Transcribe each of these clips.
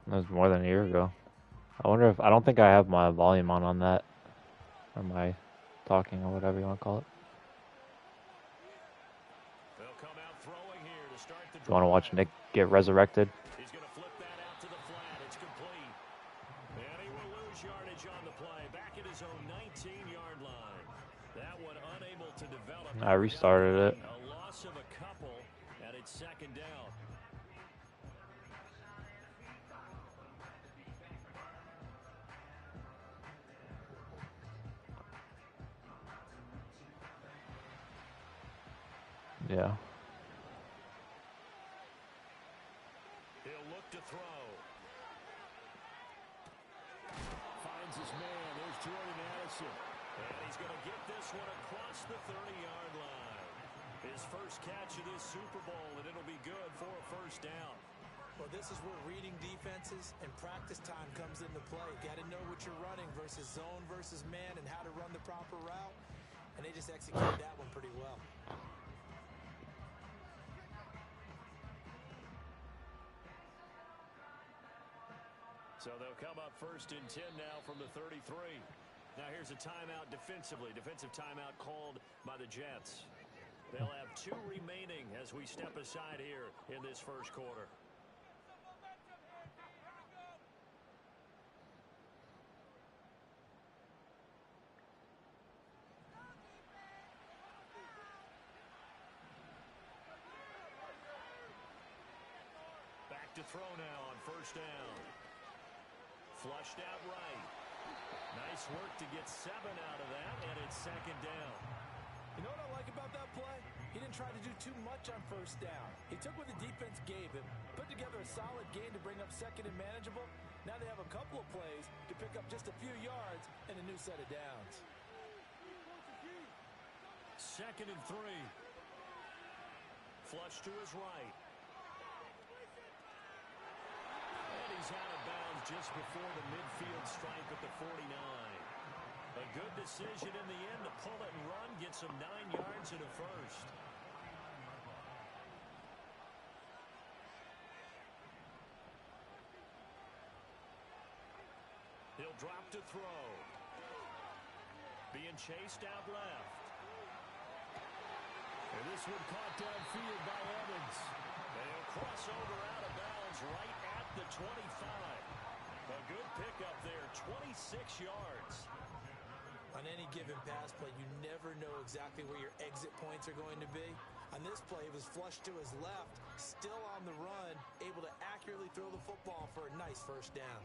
That was more than a year ago. I wonder if I don't think I have my volume on that, or my talking or whatever you want to call it. You want to watch Nick get resurrected? He's going to flip that out to the flat. It's complete. And he will lose yardage on the play. Back at his own 19-yard line. That one unable to develop. I restarted it. A loss of a couple, and it's second down. Yeah. He'll look to throw. Finds his man. There's Jordan Addison. And he's going to get this one across the 30-yard line. His first catch of this Super Bowl, and it'll be good for a first down. Well, this is where reading defenses and practice time comes into play. Got to know what you're running versus zone versus man and how to run the proper route. And they just executed that one pretty well. So they'll come up first and 10 now from the 33. Now here's a timeout defensively. Defensive timeout called by the Jets. They'll have 2 remaining as we step aside here in this first quarter. Back to throw now on first down. Flushed out right. Nice work to get 7 out of that, and it's second down. You know what I like about that play? He didn't try to do too much on first down. He took what the defense gave him, put together a solid game to bring up second and manageable. Now they have a couple of plays to pick up just a few yards and a new set of downs. Second and 3. Flush to his right. And he's out of bounds just before the midfield stripe at the 49. A good decision in the end to pull it and run, get some 9 yards and a first. He'll drop to throw. Being chased out left. And this one caught downfield by Evans. They'll cross over out of bounds right at the 25. A good pickup there, 26 yards. On any given pass play, you never know exactly where your exit points are going to be. On this play, it was flushed to his left, still on the run, able to accurately throw the football for a nice first down.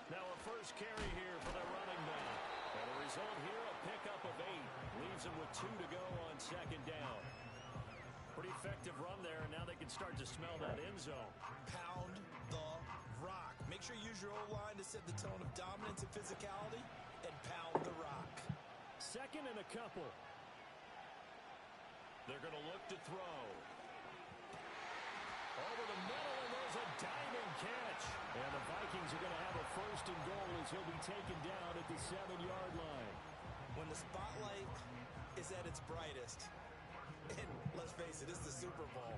Now a first carry here for the running back. And the result here, a pickup of 8. Leaves him with 2 to go on second down. Pretty effective run there, and now they can start to smell that end zone. Pound the rock. Make sure you use your O-line to set the tone of dominance and physicality, and pound the rock. Second and a couple. They're going to look to throw. Over the middle, and there's a diving catch. And the Vikings are going to have a first and goal as he'll be taken down at the 7-yard line. When the spotlight is at its brightest, and let's face it, it's the Super Bowl,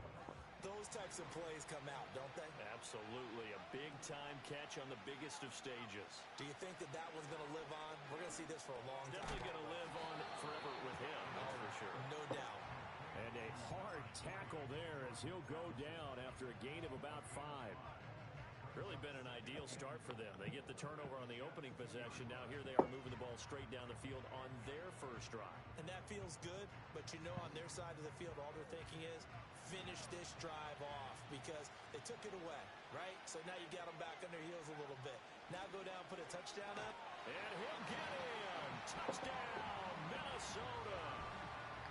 those types of plays come out, don't they? Absolutely. A big-time catch on the biggest of stages. Do you think that that one's going to live on? We're going to see this for a long time. Definitely going to live on forever with him, that's for sure. No doubt. And a hard tackle there as he'll go down after a gain of about 5. Really been an ideal start for them. They get the turnover on the opening possession. Now here they are moving the ball straight down the field on their first drive. And that feels good, but you know on their side of the field, all they're thinking is finish this drive off because they took it away, right? So now you got them back on their heels a little bit. Now go down, put a touchdown up. And he'll get in. Touchdown, Minnesota.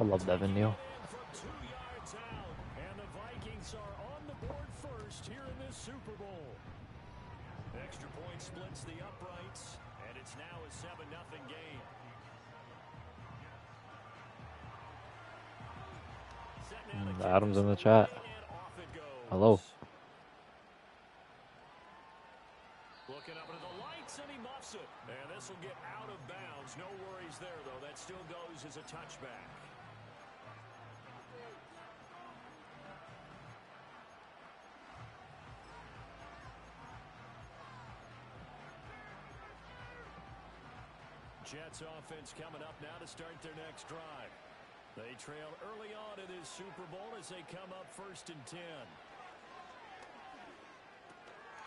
I love Devin Neal. From 2 yards out. And the Vikings are on the board first here in this Super Bowl. Extra point splits the uprights, and it's now a 7-0 game. Adam's in the chat. Hello. as a touchback. Jets offense coming up now to start their next drive. They trail early on in this Super Bowl as they come up 1st and 10.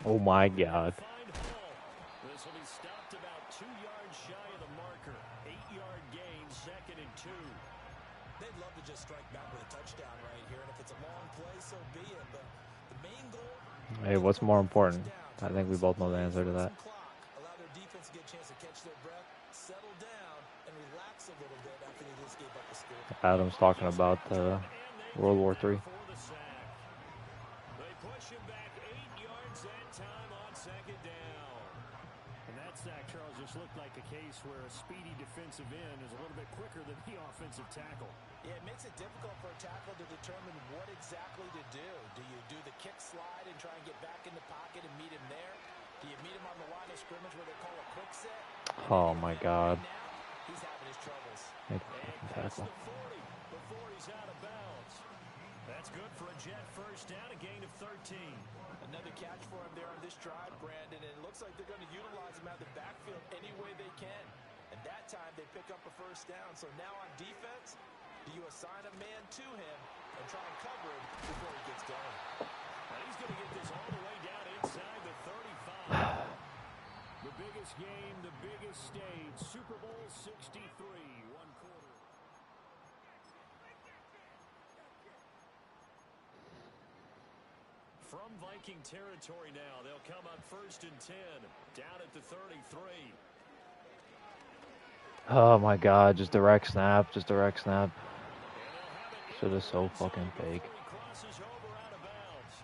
Oh my God. This will be stopped about 2 yards shy of the marker. 8-yard gain, 2nd and 2. They'd love to just strike back with a touchdown right here, and if it's a long play, so be it. But the main goal. Hey, what's more important? I think we both know the answer to that. Allow their defense to get a chance to catch their breath, settle down, and relax a little bit after they just gave up the score. Adam's talking about World War III. They push him back 8 yards that time on 2nd down. And that sack, Charles, just looked like a case where a speedy defensive end is a little bit quicker than the offensive tackle. Yeah, it makes it difficult for a tackle to determine what exactly to do. Do you do the kick slide and try and get back in the pocket and meet him there? Do you meet him on the line of scrimmage where they call a quick set? Oh my God. Now, he's having his troubles. Make a fucking tackle. Before he's out of bounds. That's good for a Jet 1st down, a gain of 13. Another catch for him there on this drive, Brandon, and it looks like they're going to utilize him out of the backfield any way they can. And that time they pick up a 1st down. So now on defense, do you assign a man to him and try and cover him before he gets going? And he's going to get this all the way down inside the 35. The biggest game, the biggest stage, Super Bowl 63, 1 quarter. From Viking territory now, they'll come up 1st and 10, down at the 33. Oh my God, just direct snap, just direct snap. Shit is so fucking fake. Crosses over out of bounds.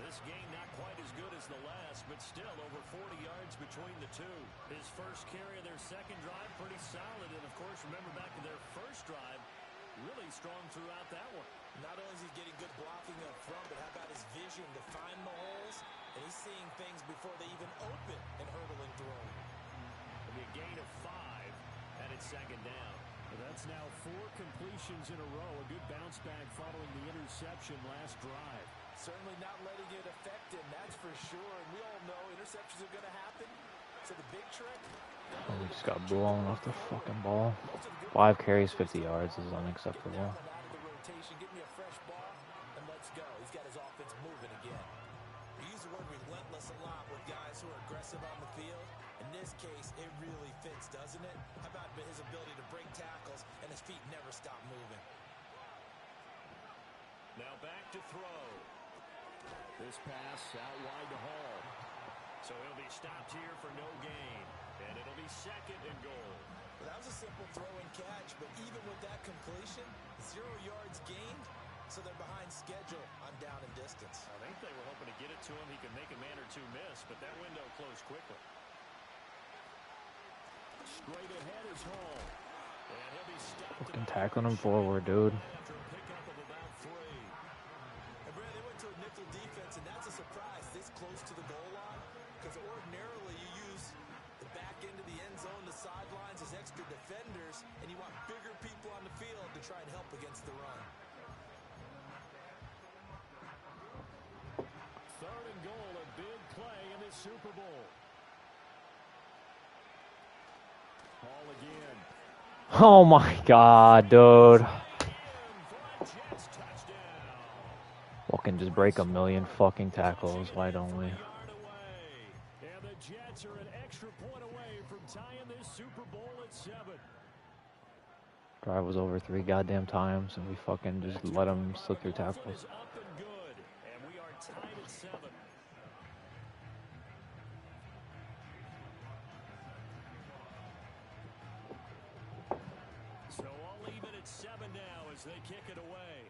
This game not quite as good as the last, but still over 40 yards between the two. His first carry of their 2nd drive, pretty solid. And of course, remember back to their 1st drive, really strong throughout that one. Not only is he getting good blocking up front, but how about his vision to find the holes? And he's seeing things before they even open and hurdling through them. It'll be a gain of 5 at its 2nd down. Well, that's now 4 completions in a row. A good bounce back following the interception last drive. Certainly not letting it affect him, that's for sure. And we all know interceptions are going to happen. So the big trick. Oh, we just got blown off the fucking ball. 5 carries, 50 yards is unacceptable. Get me a fresh ball, and let's go. He's got his offense moving again. We use the word relentless a lot with guys who are aggressive on the field. In this case, it really fits, doesn't it? How about his ability to break tackles, and his feet never stop moving? Now back to throw. This pass out wide to Hall. So he'll be stopped here for no gain. And it'll be 2nd and goal. Well, that was a simple throw and catch, but even with that completion, 0 yards gained, so they're behind schedule on down and distance. I think they were hoping to get it to him. He could make a man or two miss, but that window closed quickly. Straight ahead is Hall. And he'll be stopped. Fucking tackling him forward, dude. After a pickup of about 3. And Brad, they went to a nickel defense, and that's a surprise this close to the goal line, because ordinarily you use the back end of the end zone, the sidelines as extra defenders, and you want bigger people on the field to try and help against the run. 3rd and goal, a big play in this Super Bowl. Hall again. Oh my God, dude. Fucking just break a million fucking tackles. Why don't we? And the Jets are an extra point away from tying this Super Bowl at 7. Drive was over 3 goddamn times, and we fucking just let them slip through tackles. Is up and good, and we are tied at 7. So all even at 7 now as they kick it away.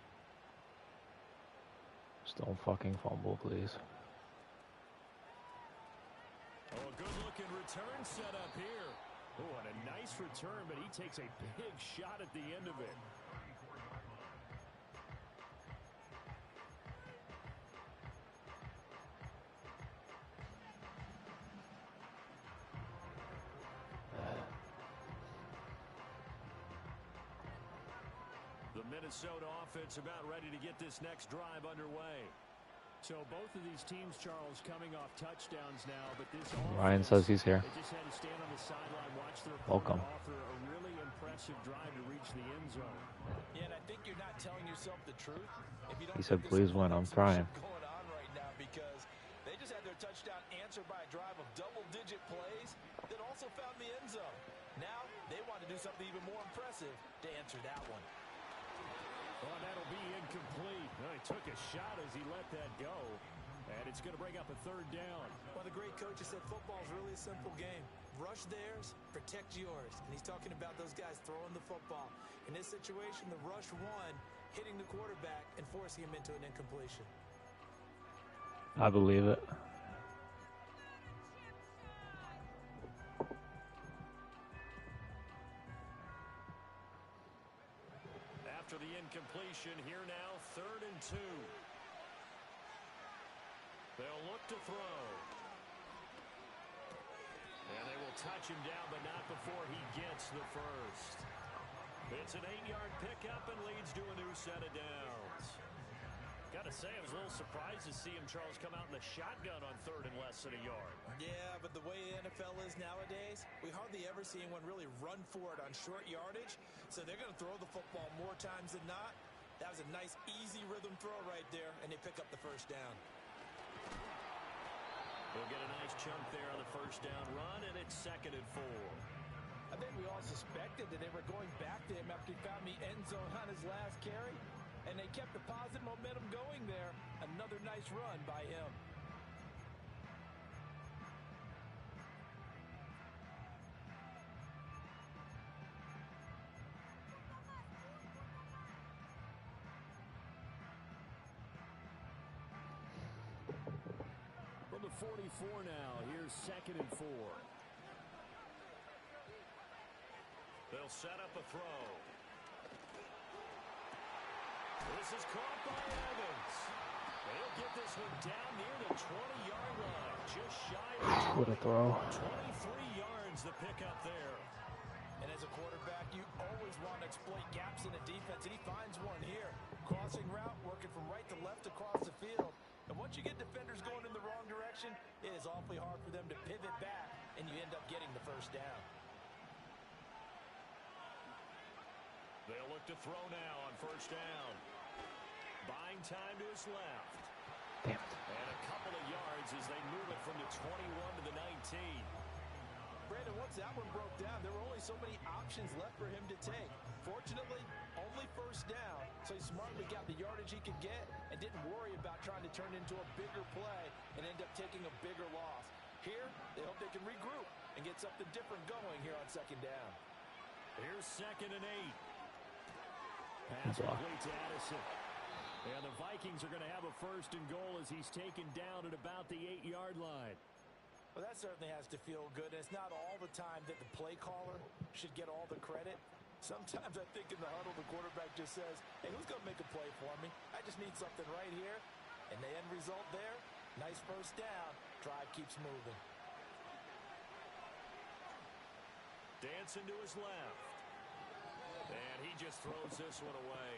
Just don't fucking fumble, please. Oh, a good-looking return set up here. Oh, and a nice return, but he takes a big shot at the end of it. Minnesota offense about ready to get this next drive underway. So both of these teams, Charles, coming off touchdowns now, but this Ryan offense, says he's here. they just had to stand on the sideline, watch their Welcome. opponent offer a really impressive drive to reach the end zone. Yeah, and I think you're not telling yourself the truth if you don't. He said, "Please win." I'm trying. Going on right now because they just had their touchdown answered by a drive of double-digit plays that also found the end zone. Now they want to do something even more impressive to answer that one. Oh, that'll be incomplete. Well, he took a shot as he let that go, and it's going to bring up a third down. Well, the great coach has said football is really a simple game. Rush theirs, protect yours. And he's talking about those guys throwing the football. In this situation, the rush won, hitting the quarterback and forcing him into an incompletion. I believe it. After the incompletion, here now, 3rd and 2. They'll look to throw. And they will touch him down, but not before he gets the first. It's an 8-yard pickup and leads to a new set of downs. Got to say, I was a little surprised to see him, Charles, come out in the shotgun on 3rd and less than a yard. Yeah, but the way the NFL is nowadays, we hardly ever see anyone really run for it on short yardage. So they're going to throw the football more times than not. That was a nice, easy rhythm throw right there, and they pick up the first down. They'll get a nice chunk there on the first down run, and it's 2nd and 4. I think we all suspected that they were going back to him after he found the end zone on his last carry. And they kept the positive momentum going there. Another nice run by him. From the 44 now, here's 2nd and 4. They'll set up a throw. This is caught by Evans. They'll get this one down near the 20-yard line. Just shy of What a throw. 23 yards the pickup there. And as a quarterback, you always want to exploit gaps in the defense, and he finds one here. Crossing route, working from right to left across the field. And once you get defenders going in the wrong direction, it is awfully hard for them to pivot back, and you end up getting the first down. They'll look to throw now on first down. Buying time to his left. Damn it. And a couple of yards as they move it from the 21 to the 19. Brandon, once that one broke down, there were only so many options left for him to take. Fortunately, only first down, so he smartly got the yardage he could get and didn't worry about trying to turn into a bigger play and end up taking a bigger loss. Here, they hope they can regroup and get something different going here on 2nd down. Here's 2nd and 8. Pass complete to Addison. And the Vikings are going to have a 1st and goal as he's taken down at about the 8-yard line. Well, that certainly has to feel good. It's not all the time that the play caller should get all the credit. Sometimes I think in the huddle, the quarterback just says, hey, who's going to make a play for me? I just need something right here. And the end result there, nice first down. Drive keeps moving. Dancing to his left. And he just throws this one away.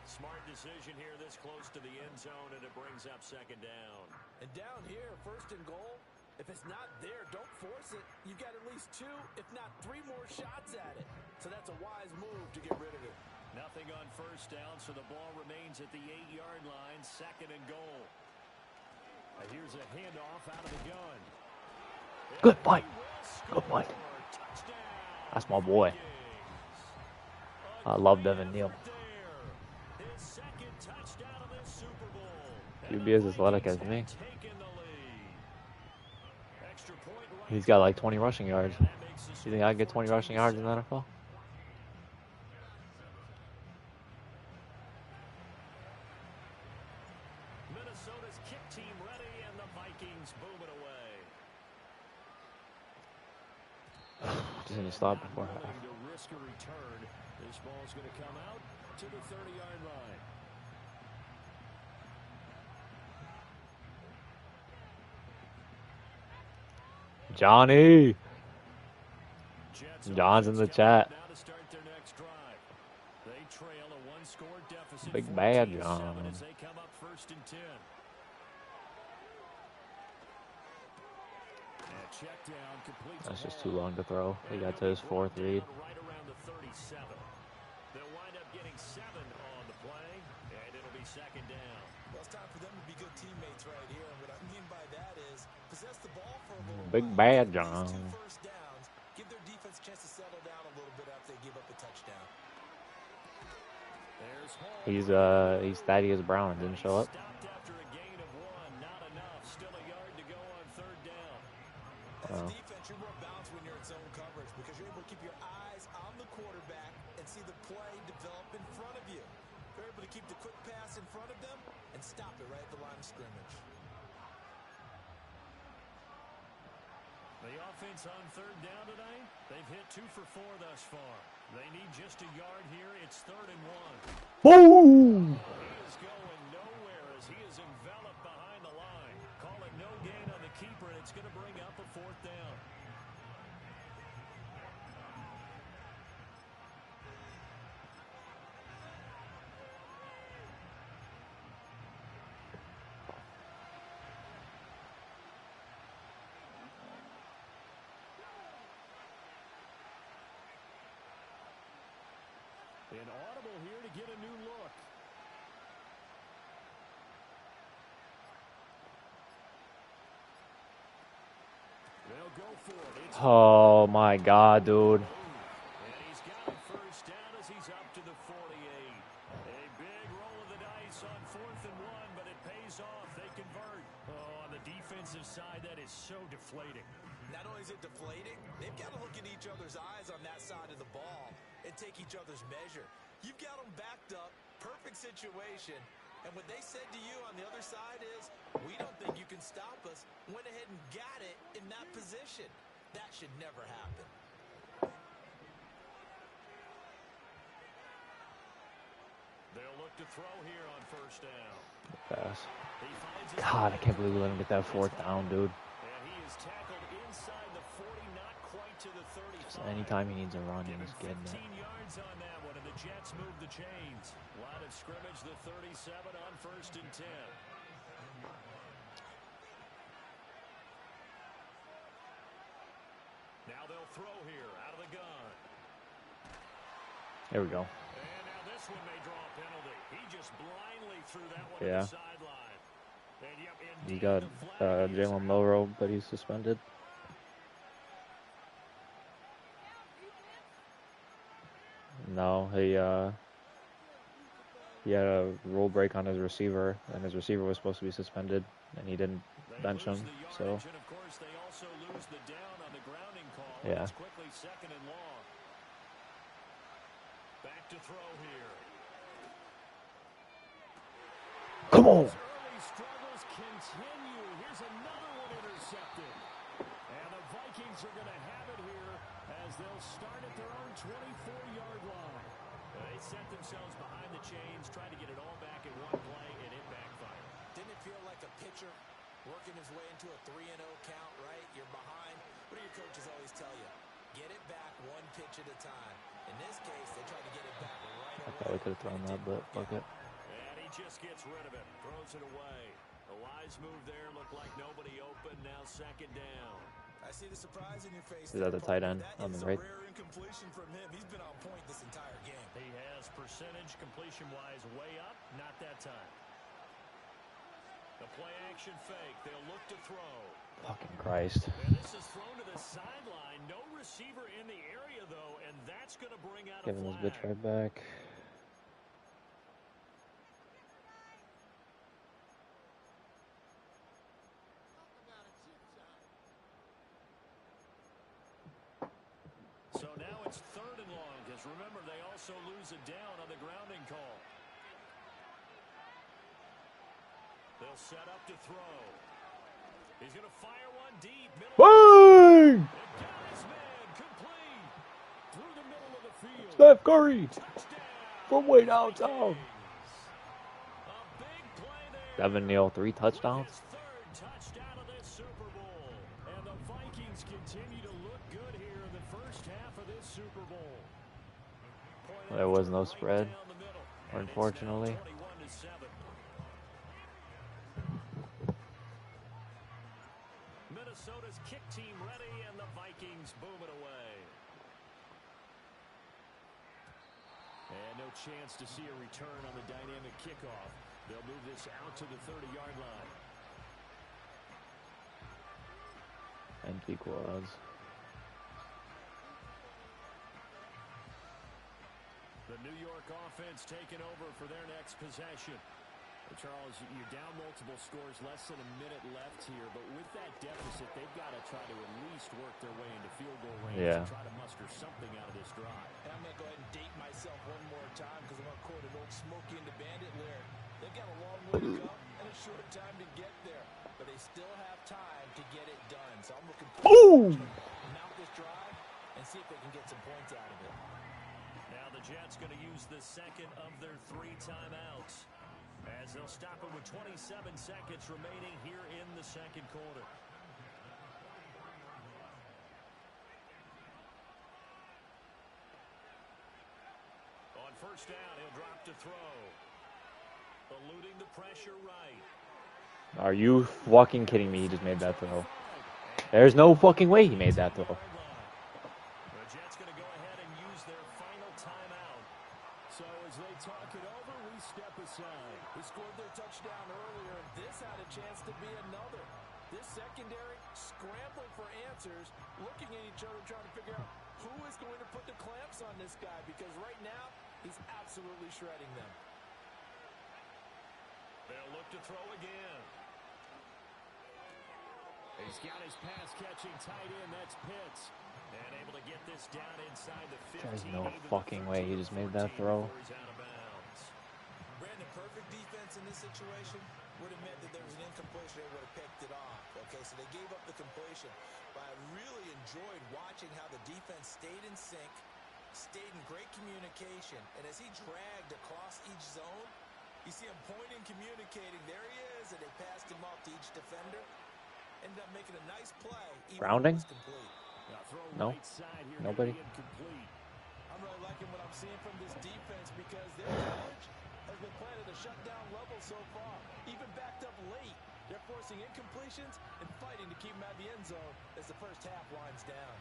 Smart decision here this close to the end zone, and it brings up 2nd down. And down here, 1st and goal, if it's not there, don't force it. You've got at least 2, if not 3 more shots at it. So that's a wise move to get rid of it. Nothing on first down, so the ball remains at the 8-yard line, 2nd and goal. Here's a handoff out of the gun. Good fight. Good fight. That's my boy. I love Devin Neal. He'd be as athletic as me. He's got like 20 rushing yards. You think I can get 20 rushing yards in the NFL? Minnesota's kick team ready, and the Vikings boom it away. Just need to stop before half. To risk a return. This ball's going to come out to the 30-yard line. Johnny. John's in the chat. Now to start their next drive. They trail a one-score Big 14-7 bad John. as they come up 1st and 10. And check down, complete to That's just too Hall. long to throw. He And got he'll to his be fourth brought read. down right around the 37. They'll wind up getting 7 on the play, and it'll be 2nd down. Well, it's time for them to be good teammates right here. And what I mean by that is possess the ball for a little Big while. bad Get at least John. 2 first downs. Give their defense a chance to settle down a little bit after they give up a touchdown. There's Hall. He's Thaddeus Brown. Didn't show up. Stopped after a gain of 1. Not enough. Still a yard to go on 3rd down. As a defense, you're more balanced when you're in zone coverage because you're able to keep your eyes on the quarterback and see the play develop in front of you. You're able to keep the quick pass in front of them and stop it right at the line of scrimmage. The offense on 3rd down today, they've hit 2 for 4 thus far. They need just a yard here. It's 3rd and 1. Boom! He is going nowhere as he is enveloped behind the line. Call it no gain on the keeper, and it's going to bring up a 4th down. An audible here to get a new look. They'll go for it. It's Oh my God, dude. and he's got a 1st down as he's up to the 48. A big roll of the dice on 4th and 1, but it pays off. They convert. Oh, on the defensive side, that is so deflating. Not only is it deflating, they've got to look in each other's eyes on that side of the ball and take each other's measure. You've got them backed up, perfect situation, and what they said to you on the other side is, we don't think you can stop us. Went ahead and got it in that position. That should never happen. They'll look to throw here on 1st down. Pass. He finds his God, I way. can't believe we let him get that 4th down, dude. And he is tackled inside the 40, not quite to the 35. Just anytime he needs a run, Give him he's getting 15 it. yards on that one, and the Jets move the chains. Line of scrimmage, the 37 on 1st and 10. Now they'll throw here out of the gun. There we go. And now this one may draw a penalty. He just blindly threw that one Yeah. to the sideline. And yep, He indeed, got the flag is Jalen out. Milroe, but he's suspended. No, he had a rule break on his receiver, and his receiver was supposed to be suspended, and he didn't They bench him. lose the So yardage, and of course they also lose the down on the grounding call. Yeah. It's quickly 2nd and long. Back to throw here. come on. His early struggles continue. Here's another one intercepted. And the Vikings are going to have it here as they'll start at their own 24-yard line. They set themselves behind the chains, trying to get it all back in one play, and it backfired. Didn't it feel like a pitcher working his way into a 3-0 count, right? You're behind. What do your coaches always tell you? Get it back one pitch at a time. In this case, they tried to get it back right away. I probably could have thrown that, but fuck it. And he just gets rid of it, throws it away. A wise move there, looked like nobody open, now 2nd down. I see the surprise in your face. Is that the tight end on the right? That is a rare incompletion from him. He's been on point this entire game. He has percentage completion-wise way up, not that time. The play-action fake, they'll look to throw. Fucking Christ. And this is thrown to the sideline. No receiver in the area, though, and that's going to bring out Giving a this bitch flag. right back. So now it's 3rd and long, because remember, they also lose a down on the grounding call. They'll set up to throw. He's going to fire one deep. Bang! It got his man complete through the middle of the field. Steph Curry Touchdown. from way downtown. A big play there. 7-0, 3 touchdowns. His 3rd touchdown of this Super Bowl. And the Vikings continue to look good here in the first half of this Super Bowl. There was no spread. Down the middle. And it's now unfortunately. 21-7. Minnesota's kick team ready, and the Vikings boom it away. And no chance to see a return on the dynamic kickoff. They'll move this out to the 30-yard line. Empty quads. The New York offense taking over for their next possession. Charles, you're down multiple scores, less than a minute left here, but with that deficit, they've got to try to at least work their way into field goal range and try to muster something out of this drive. And I'm going to go ahead and date myself one more time because I'm going to quote an old Smokey and the Bandit lyric. They've got a long way to go and a short time to get there, but they still have time to get it done. So I'm looking forward to mount this drive and see if they can get some points out of it. Now the Jets going to use the second of their 3 timeouts, as they'll stop it with 27 seconds remaining here in the second quarter. On first down, he'll drop to throw. Eluding the pressure right. Are you fucking kidding me? He just made that throw. There's no fucking way he made that throw. The Jets going to go ahead and use their final timeout. So as they talk it over, we step aside. They scored their touchdown earlier. This had a chance to be another. This secondary scrambling for answers, looking at each other, trying to figure out who is going to put the clamps on this guy, because right now he's absolutely shredding them. They'll look to throw again. He's got his pass-catching tight end. That's Pitts. And able to get this down inside the 15. There's no fucking way he just made that throw. Brandon, perfect defense in this situation would have meant that there was an incompletion. They would have picked it off. Okay, so they gave up the completion. But I really enjoyed watching how the defense stayed in sync, stayed in great communication. And as he dragged across each zone, you see him pointing, communicating. There he is, and they passed him off to each defender. Ended up making a nice play. Grounding? No. Right side here, Nobody. I'm really liking what I'm seeing from this defense because their coverage has been playing at a shutdown level so far. Even backed up late, they're forcing incompletions and fighting to keep them out of the end zone as the first half winds down.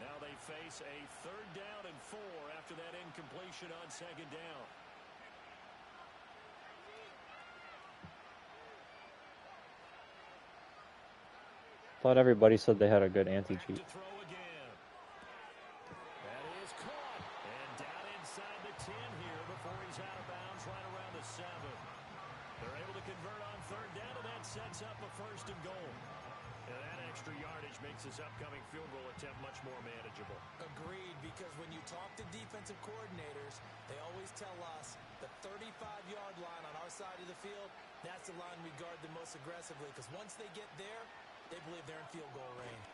Now they face a 3rd down and 4 after that incompletion on 2nd down. Thought everybody said they had a good anti-cheat. That is caught. And down inside the 10 here before he's out of bounds right around the 7. They're able to convert on 3rd down, and that sets up a 1st and goal. And that extra yardage makes this upcoming field goal attempt much more manageable. Agreed, because when you talk to defensive coordinators, they always tell us the 35-yard line on our side of the field, that's the line we guard the most aggressively, because once they get there, they believe they're in field goal range.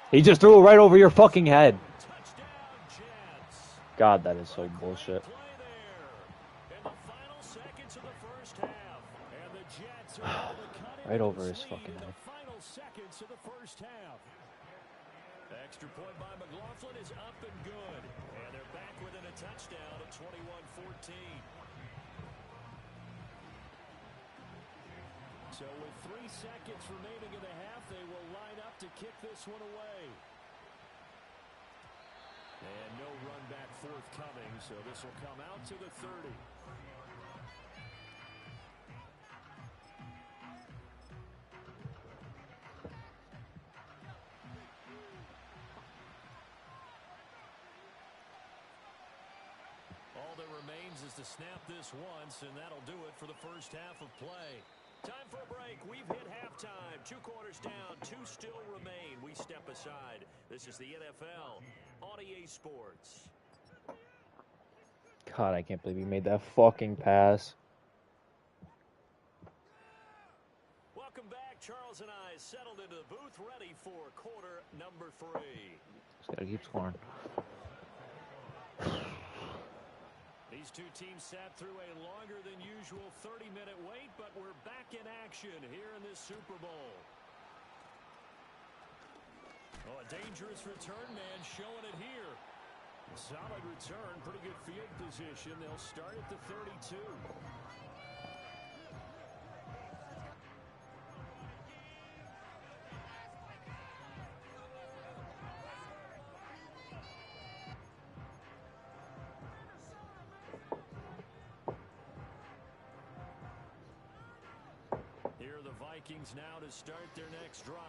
He just threw it right over your fucking head. Touchdown, Jets. God, that is so bullshit. Play there in the final seconds of the first half. And the Jets are able to cut Right into over this his lead fucking in head. the final seconds of the first half. Extra point by McLaughlin is up and good. And they're back within a touchdown at 21-14. So with 3 seconds remaining in the half, they will line up to kick this one away. And no run back forthcoming, so this will come out to the 30. All that remains is to snap this once, and that'll do it for the first half of play. Time for a break. We've hit halftime. 2 quarters down. 2 still remain. We step aside. This is the NFL on EA Sports. God, I can't believe he made that fucking pass. Welcome back. Charles and I settled into the booth ready for quarter number 3. Just gotta keep scoring. These 2 teams sat through a longer than usual 30-minute wait, but we're back in action here in this Super Bowl. Oh, a dangerous return man showing it here. Solid return, pretty good field position. They'll start at the 32. Here are the Vikings now to start their next drive.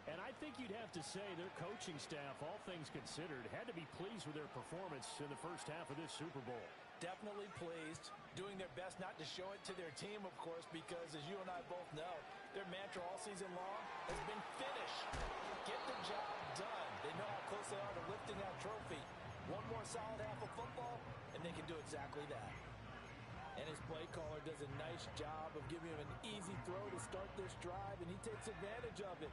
And I think you'd have to say their coaching staff, all things considered, had to be pleased with their performance in the first half of this Super Bowl. Definitely pleased, doing their best not to show it to their team, of course, because as you and I both know, their mantra all season long has been finish. Get the job done. They know how close they are to lifting that trophy. One more solid half of football, and they can do exactly that. And his play caller does a nice job of giving him an easy throw to start this drive, and he takes advantage of it.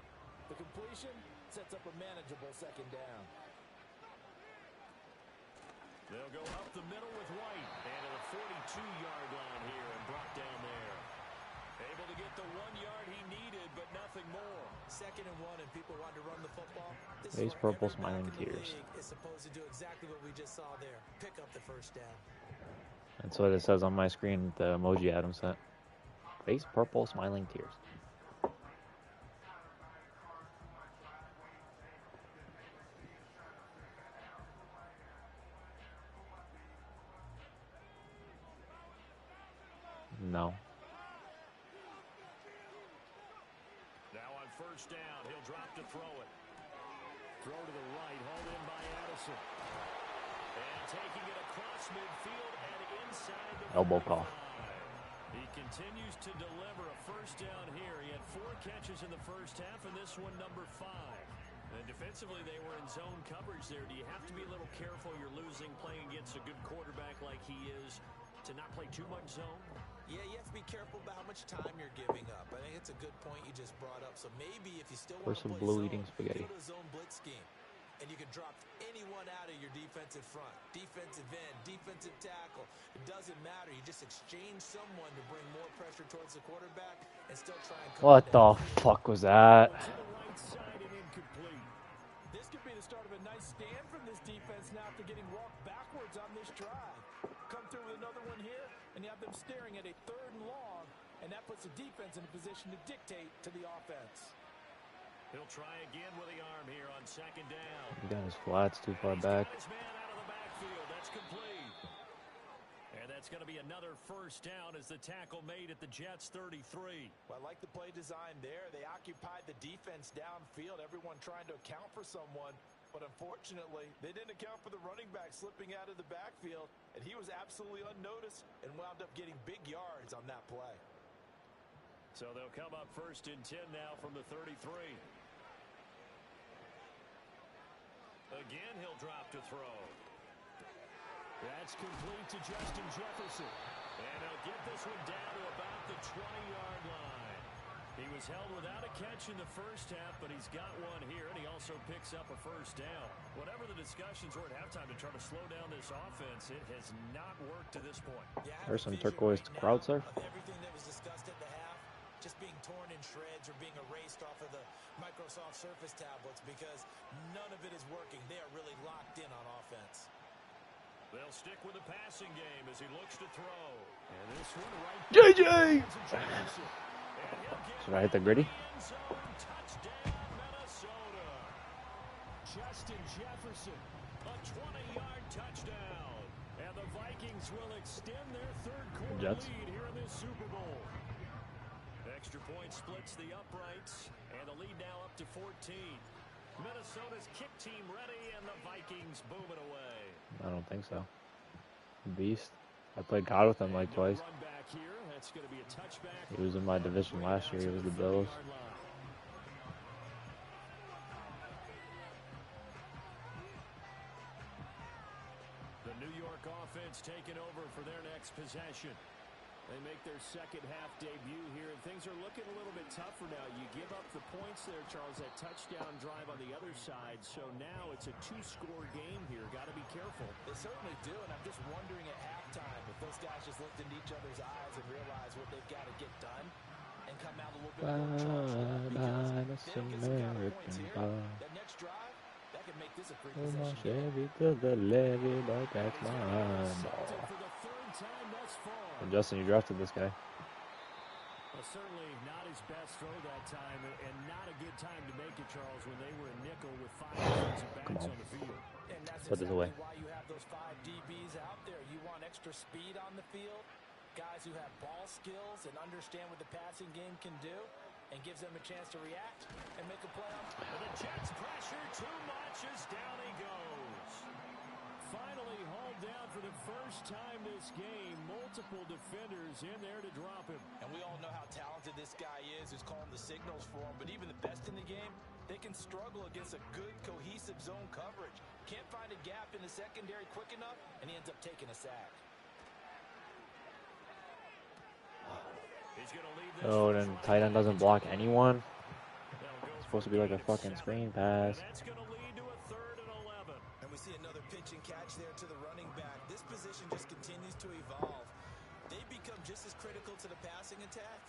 The completion sets up a manageable second down. They'll go up the middle with White. And to the 42-yard line here and brought down there. Able to get the 1 yard he needed, but nothing more. 2nd and 1, and people want to run the football. This Face is where purple every smiling back in the tears. league is supposed to do exactly what we just saw there. Pick up the first down. That's what it says on my screen, the emoji Adam sent. Face purple smiling tears. No. Now on first down, he'll drop to throw it. Throw to the right, hauled in by Addison. And taking it across midfield and inside the Elbow call. 45. He continues to deliver a first down here. He had 4 catches in the first half, and this one number 5. And defensively, they were in zone coverage there. Do you have to be a little careful? You're losing, playing against a good quarterback like he is, to not play too much zone? Yeah, you have to be careful about how much time you're giving up. I think it's a good point you just brought up. So maybe if you still want to Person play blue zone, eating spaghetti. go to a zone blitz scheme. And you can drop anyone out of your defensive front. Defensive end, defensive tackle. It doesn't matter. You just exchange someone to bring more pressure towards the quarterback and still try and come What the down. fuck was that? To the right side and incomplete. This could be the start of a nice stand from this defense now after getting walked backwards on this drive. Come through with another one here, and you have them staring at a 3rd and long, and that puts the defense in a position to dictate to the offense. He'll try again with the arm here on 2nd down. He got his flats too far He's back. got his man out of the backfield. That's complete. And that's going to be another first down as the tackle made at the Jets' 33. Well, I like the play design there. They occupied the defense downfield, everyone trying to account for someone. But unfortunately, they didn't account for the running back slipping out of the backfield, and he was absolutely unnoticed and wound up getting big yards on that play. So they'll come up 1st and 10 now from the 33. Again, he'll drop to throw. That's complete to Justin Jefferson. And he'll get this one down to about the 20-yard line. He was held without a catch in the first half, but he's got one here, and he also picks up a first down. Whatever the discussions were at halftime to try to slow down this offense, it has not worked to this point. Yeah, There's some turquoise crowd surf. Of everything that was discussed at the half, just being torn in shreds or being erased off of the Microsoft Surface tablets because none of it is working. They are really locked in on offense. They'll stick with the passing game as he looks to throw. And this one right JJ! Should I hit the gritty? Touchdown, Minnesota. Justin Jefferson, a 20-yard touchdown. And the Vikings will extend their 3rd quarter Jets. lead here in this Super Bowl. Extra point splits the uprights, and the lead now up to 14. Minnesota's kick team ready, and the Vikings booming away. I don't think so. Beast. I played COD with him like twice. Run back here. That's going to be a touchback. He was in my division last year. He was the Bills. The New York offense taking over for their next possession. They make their second half debut here, and things are looking a little bit tougher now. You give up the points there, Charles, that touchdown drive on the other side. So now it's a 2-score game here. Got to be careful. They certainly do, and I'm just wondering at halftime if those guys just looked into each other's eyes and realized what they've got to get done and come out a little bit more charged up, because they don't get some kind of points here. That next drive, that could could make this a free Oh, my possession game. Chevy to the levee, but that's my ball. For the third time thus far. And Justin, you drafted this guy. Well, certainly not his best throw that time, and not a good time to make it, Charles, when they were a nickel with 5 defensive backs on the field. And that's Put this exactly away. why you have those 5 DBs out there. You want extra speed on the field, guys who have ball skills and understand what the passing game can do, and gives them a chance to react and make a play on. And the Jets pressure too much as down he goes. Finally hauled down for the first time this game. Multiple defenders in there to drop him. And we all know how talented this guy is, who's calling the signals for him. But even the best in the game, they can struggle against a good, cohesive zone coverage. Can't find a gap in the secondary quick enough, and he ends up taking a sack. Oh, then tight end doesn't block anyone. It's supposed to be like a fucking screen pass. That's going to lead to a 3rd and 11. And we see another pitch and catch there to the running back. This position just continues to evolve. They become just as critical to the passing attack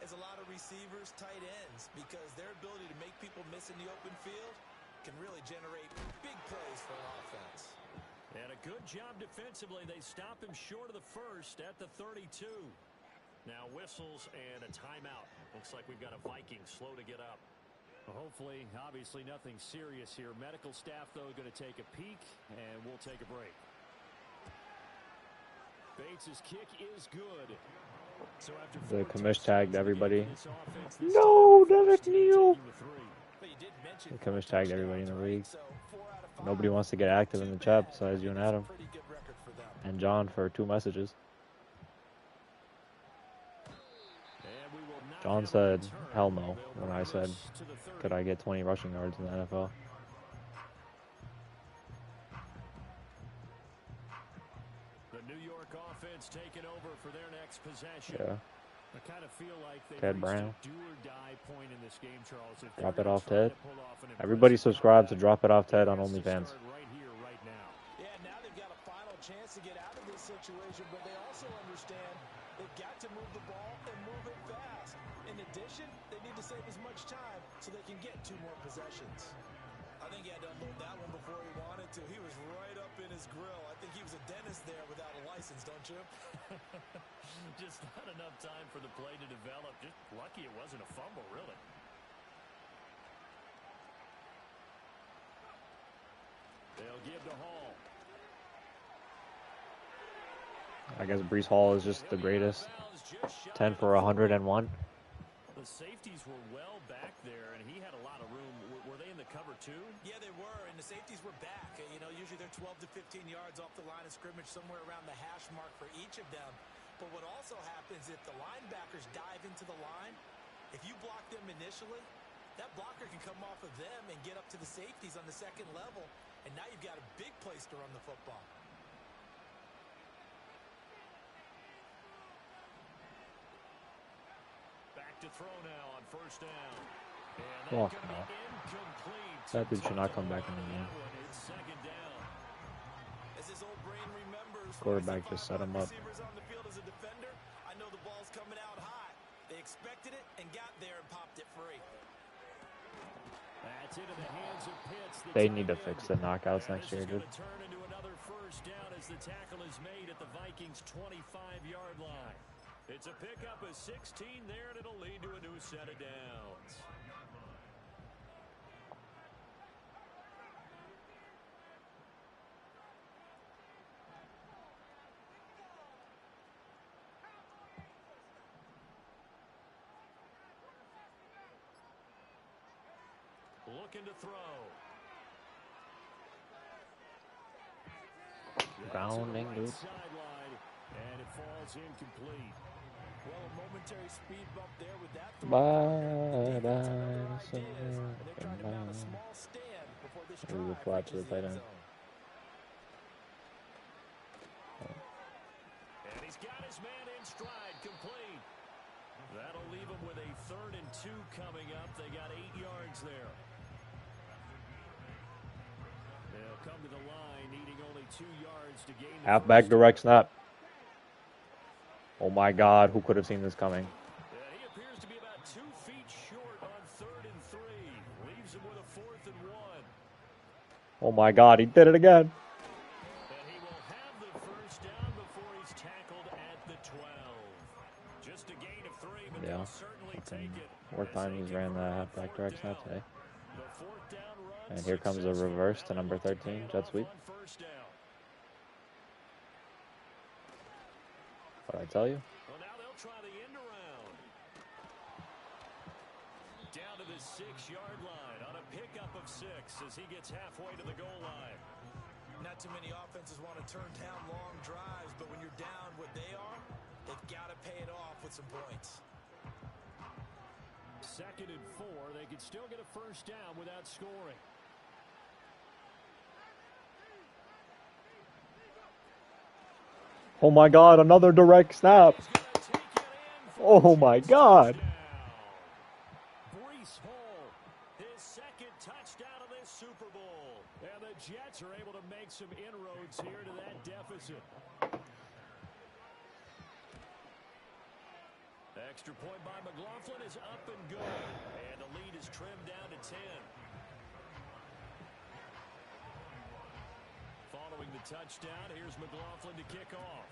as a lot of receivers, tight ends, because their ability to make people miss in the open field can really generate big plays for an offense. And a good job defensively. They stop him short of the first at the 32. Now whistles and a timeout. Looks like we've got a Viking slow to get up. Well, hopefully, obviously nothing serious here. Medical staff, though, going to take a peek, and we'll take a break. Bates' kick is good. So after The commish tagged everybody. offense, No, Derek Neal. But you did mention The commish tagged everybody in the league. so 4 out of 5. Nobody wants to get active in the chat besides you and Adam. Pretty good record for them. And John for 2 messages. And we will not John have a said, return. hell no, when I They'll said, reverse to the 30. could I get 20 rushing yards in the NFL? The New York offense taking over for their next possession. Yeah. I kind of feel like they've Ted reached Brown. a do-or-die point in this game, Charles. If Drop they're it gonna off try Ted. to pull off an Everybody impressive subscribe to comeback, Drop It Off it Ted on has to OnlyFans. start right here, right now. Yeah, now they've got a final chance to get out of this situation, but they also understand they've got to move the ball and move it fast. In addition, they need to save as much time so they can get 2 more possessions. I think he had to unload that one before he wanted to. He was right up in his grill. I think he was a dentist there without a license, don't you? Just not enough time for the play to develop. Just lucky it wasn't a fumble, really. They'll give to Hall. I guess Brees Hall is just the greatest. 10 for 101. The safeties were well back there, and he had a lot of room. Were they in the cover too? Yeah, they were, and the safeties were back. You know, usually they're 12 to 15 yards off the line of scrimmage, somewhere around the hash mark for each of them. But what also happens if the linebackers dive into the line, if you block them initially, that blocker can come off of them and get up to the safeties on the second level, and now you've got a big place to run the football. Back to throw now on first down. And Fuck that's no. gonna be incomplete. That dude should not come back in the game. It's 2nd down. As his old brain remembers, Quarterback just set him up. receivers on the field as a defender, I know the ball's coming out high. They expected it and got there and popped it free. That's into the hands of Pitts. The They need to tight fix end. the knockouts And next this year, is dude. gonna turn into another first down as the tackle is made at the Vikings' 25-yard line. It's a pickup of 16 there, and it'll lead to a new set of downs. Looking to throw. Grounding, dude. Sideline, and it falls incomplete. Well, a momentary speed bump there with that throw. Bye, The defense had other bye, ideas, and they're trying to mount a bye. small stand before this Maybe the drive flat to reaches the tight end end. zone. And he's got his man in stride, complete. That'll leave him with a 3rd and 2 coming up. They got 8 yards there. They'll come to the line, needing only 2 yards to gain the Halfback first. direct snap. Oh my God, who could have seen this coming? And he appears to be about 2 feet short on 3rd and 3. Leaves him with a 4th and 1. Oh my God, he did it again. And he will have the first down before he's tackled at the 12. Just a gain of 3, but Yeah. they'll certainly take it. Four As they times he's ran convert the on halfback fourth direct snap down. today. The fourth down run And here comes a successful. reverse Now to they number look to pay 13, it jet off sweep. on first down. What'd I tell you? Well, now they'll try the end around. Down to the 6-yard line on a pickup of 6 as he gets halfway to the goal line. Not too many offenses want to turn down long drives, but when you're down what they are, they've got to pay it off with some points. 2nd and 4. They could still get a first down without scoring. Oh my God, another direct snap. Oh my God. Breece Hall, his 2nd touchdown of this Super Bowl. And the Jets are able to make some inroads here to that deficit. Extra point by McLaughlin is up and good. And the lead is trimmed down to 10. Following the touchdown, here's McLaughlin to kick off.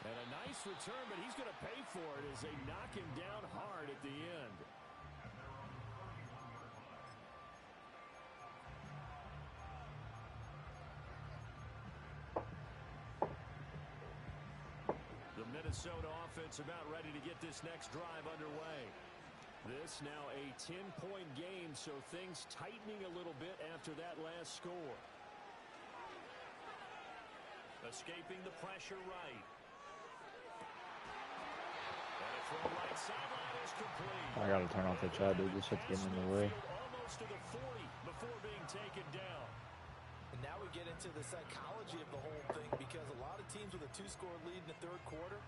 And a nice return, but he's going to pay for it as they knock him down hard at the end. The Minnesota offense about ready to get this next drive underway. This now a 10-point game, so things tightening a little bit after that last score. Escaping the pressure right. And a throw right sideline is complete. I gotta turn off the chat, dude. This shit's getting in the way. Almost to the 40 before being taken down. And now we get into the psychology of the whole thing, because a lot of teams with a 2-score lead in the 3rd quarter,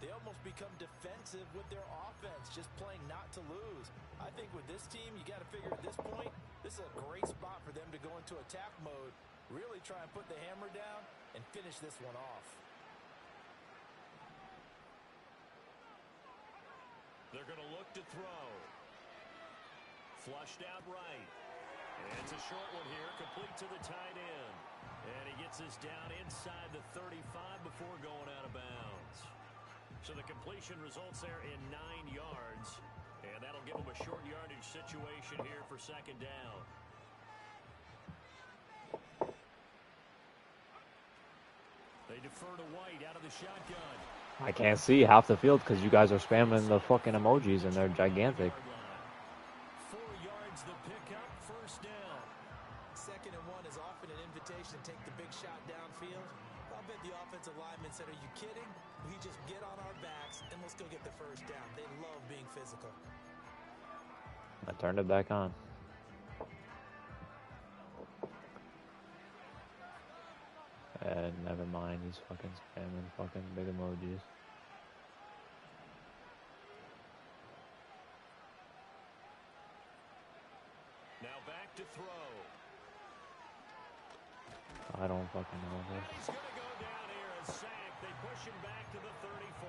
they almost become defensive with their offense, just playing not to lose. I think with this team, you got to figure at this point, this is a great spot for them to go into attack mode, really try and put the hammer down and finish this one off. They're going to look to throw. Flushed out right. And it's a short one here, complete to the tight end. And he gets this down inside the 35 before going out of bounds. So the completion results there in 9 yards. And that'll give him a short yardage situation here for 2nd down. They defer to White out of the shotgun. I can't see half the field because you guys are spamming the fucking emojis and they're gigantic. 4 yards the pickup, first down. 2nd and 1 is often an invitation to take the big shot downfield. I'll bet the offensive lineman said, "Are you kidding? We just get on our backs and let's go get the first down." They love being physical. I turned it back on. And never mind, he's fucking spamming fucking big emojis. Now back to throw. I don't fucking know this. He's going to go down here and sack. They push him back to the 34.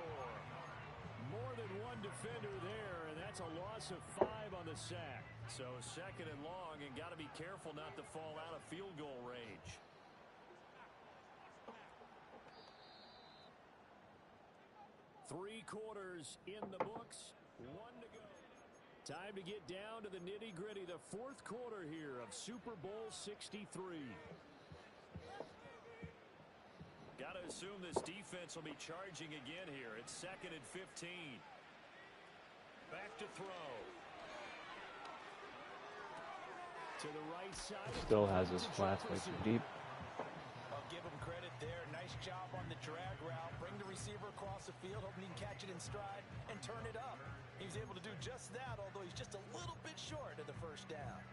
More than one defender there, and that's a loss of 5 on the sack. So 2nd and long, and got to be careful not to fall out of field goal range. Three quarters in the books, 1 to go. Time to get down to the nitty-gritty, the 4th quarter here of Super Bowl 63. Got to assume this defense will be charging again here. It's 2nd and 15. Back to throw. To the right side. Still has his flats way too deep. I'll give him credit there. Nice job on the drag route. Bring the receiver across the field, hoping he can catch it in stride and turn it up. He's able to do just that, although he's just a little bit short of the first down.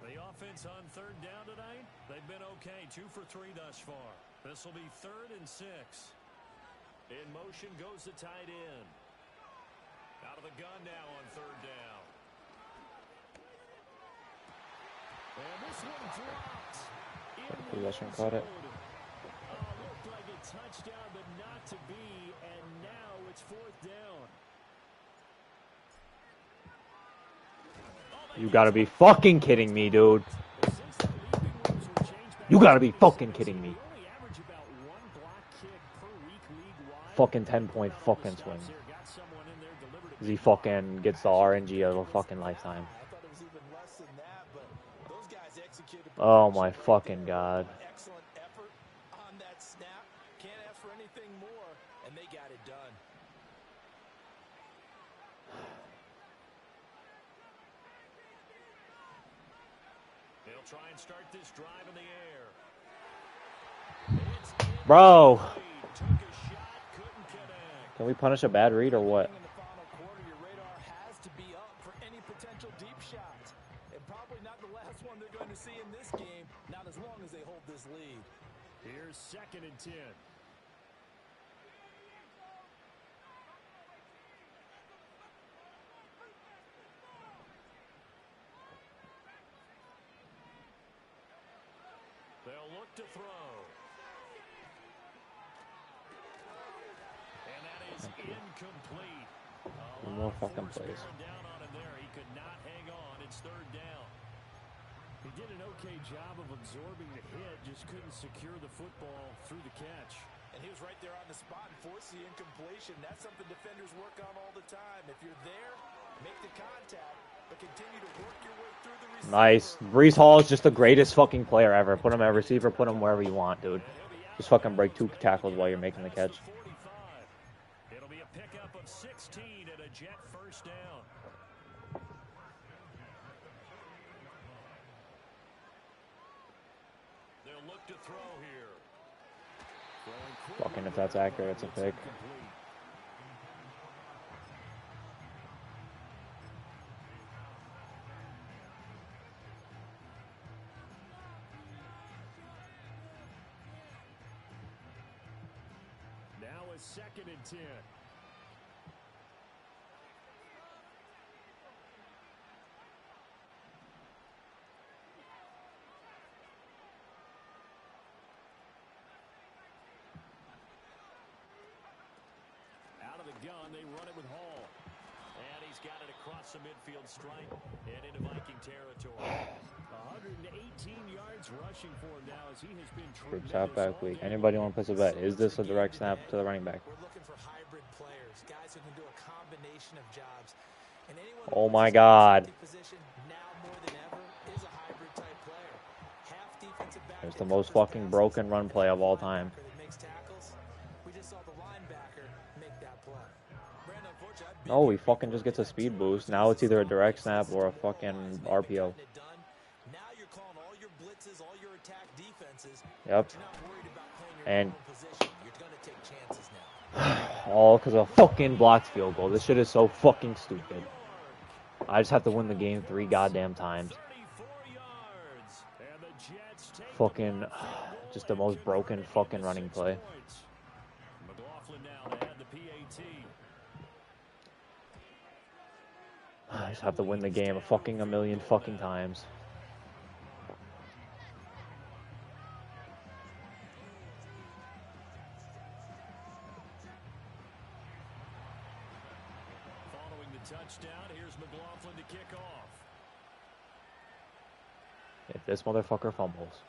The offense on 3rd down tonight, they've been okay. 2 for 3 thus far. This will be 3rd and 6. In motion goes the tight end. Out of the gun now on 3rd down. this one dropped in the Possession end caught it. zone. Looked like a touchdown, but not to be, and now it's 4th down. You gotta be fucking kidding me, dude. You gotta be fucking kidding me. Fucking 10-point fucking swing. He fucking gets the RNG of a fucking lifetime. Oh my fucking god. Excellent effort on that snap. Can't ask for anything more, and they got it done. They'll try and start this drive in the air. Bro. Took a shot, couldn't connect. Can we punish a bad read or what? In the final quarter, your radar has to be up for any potential deep shots. And probably not the last one they're going to see in this game, not as long as they hold this lead. Here's 2nd and 10. They'll look to throw. And that is incomplete. One more fucking plays. Down on him there. He could not hang on. It's 3rd down. He did an okay job of absorbing the hit, just couldn't secure the football through the catch. And he was right there on the spot and forced the incompletion. That's something defenders work on all the time. If you're there, make the contact, but continue to work your way through the receiver. Nice. Breece Hall is just the greatest fucking player ever. Put him at receiver, put him wherever you want, dude. Just fucking break 2 tackles while you're making the catch. It'll be a pickup of 16 and a Jet 1st down. They'll look to throw here. Fucking if that's accurate, it's a pick. Now a 2nd and 10. Out of the gun, they run it with Hall. And he's got it across the midfield stripe and into Viking territory. 118 yards rushing for him now as he has been Groups tremendous halfback all week. game. Anybody want to place a bet? Is this a direct snap to the running back? We're looking for hybrid players, guys who can do a combination of jobs. And anyone Oh who my plays a god. safety position now more than ever is a hybrid type player. Half defensive back It's that the most covers fucking passes, broken run and play half of all time. linebacker that makes tackles. We just saw the linebacker make that play. Brandon, unfortunately, I'd be No, he here fucking before just gets a they had speed 2 boost. overseas Now it's either a strong direct plays. snap or a They've fucking been RPO. gotten it done. Now you're calling all your blitzes, all your attack defenses. Yep. You're not worried about playing your And normal position. You're going to take chances now. all because of fucking blocked field goal. This shit is so fucking stupid. I just have to win the game 3 goddamn times. 34 yards. And the Jets take Fucking, the ball field just goal the most and broken convert it fucking into running 6 play. points. McLaughlin now to add the PAT. I just have to win the game a million fucking times. Following the touchdown, here's McLaughlin to kick off. If this motherfucker fumbles.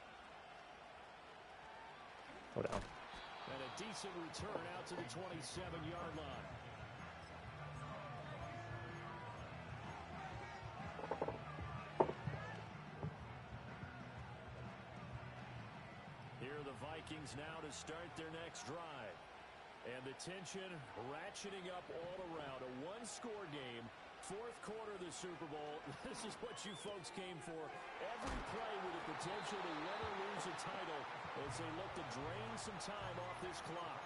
Go down. And a decent return out to the 27-yard line. Here are the Vikings now to start their next drive. And the tension ratcheting up all around. A one-score game. 4th quarter of the Super Bowl. This is what you folks came for. Every play with the potential to win or lose a title as they look to drain some time off this clock.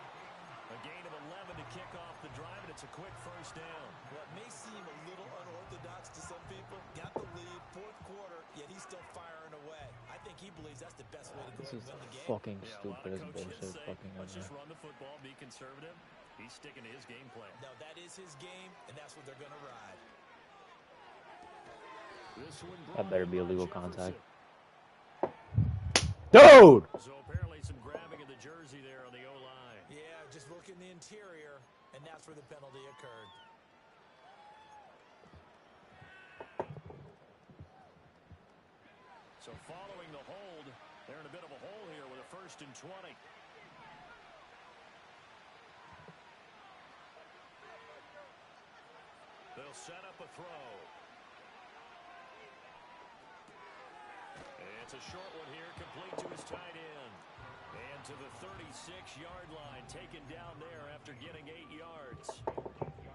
A gain of 11 to kick off the drive, and it's a quick 1st down. What may seem a little unorthodox to some people, got the lead, 4th quarter, yet he's still firing away. I think he believes that's the best way to go This and is win the game. fucking Yeah, a lot stupid of as coaches bullshit. say, Fucking let's just ever. run the football, be conservative. He's sticking to his game plan. No, that is his game, and that's what they're going to ride. This one That brought better in be by illegal Jefferson. contact. Dude! So apparently some grabbing of the jersey there on the O-line. Yeah, just look in the interior, and that's where the penalty occurred. So following the hold, they're in a bit of a hole here with a 1st and 20. They'll set up a throw. It's a short one here, complete to his tight end. And to the 36-yard line, taken down there after getting 8 yards.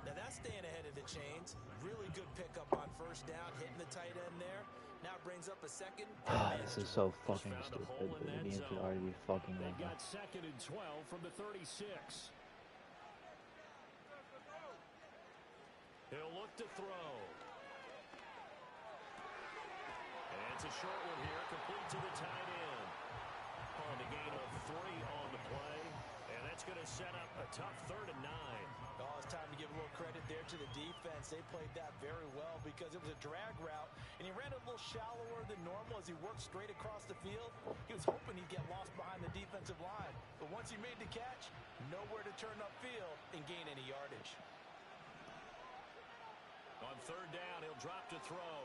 Now that's staying ahead of the chains. Really good pickup on 1st down, hitting the tight end there. Now it brings up a 2nd. This is so fucking stupid. The game should already be fucking They've over. got 2nd and 12 from the 36. He'll look to throw. And it's a short one here, complete to the tight end. On the gain of 3 on the play. And that's going to set up a tough 3rd and 9. Oh, it's time to give a little credit there to the defense. They played that very well because it was a drag route, and he ran a little shallower than normal as he worked straight across the field. He was hoping he'd get lost behind the defensive line, but once he made the catch, nowhere to turn upfield and gain any yardage. On 3rd down, he'll drop to throw.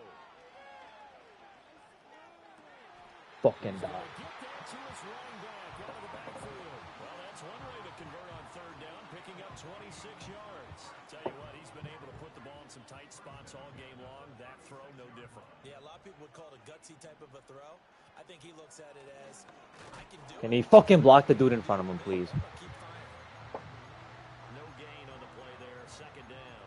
Fucking die. Get that to his running back out of the backfield. Well, that's one way to convert on 3rd down, picking up 26 yards. Tell you what, he's been able to put the ball in some tight spots all game long. That throw, no different. Yeah, a lot of people would call it a gutsy type of a throw. I think he looks at it as, I can do it. Can he fucking block the dude in front of him, please? Keep firing. No gain on the play there, 2nd down.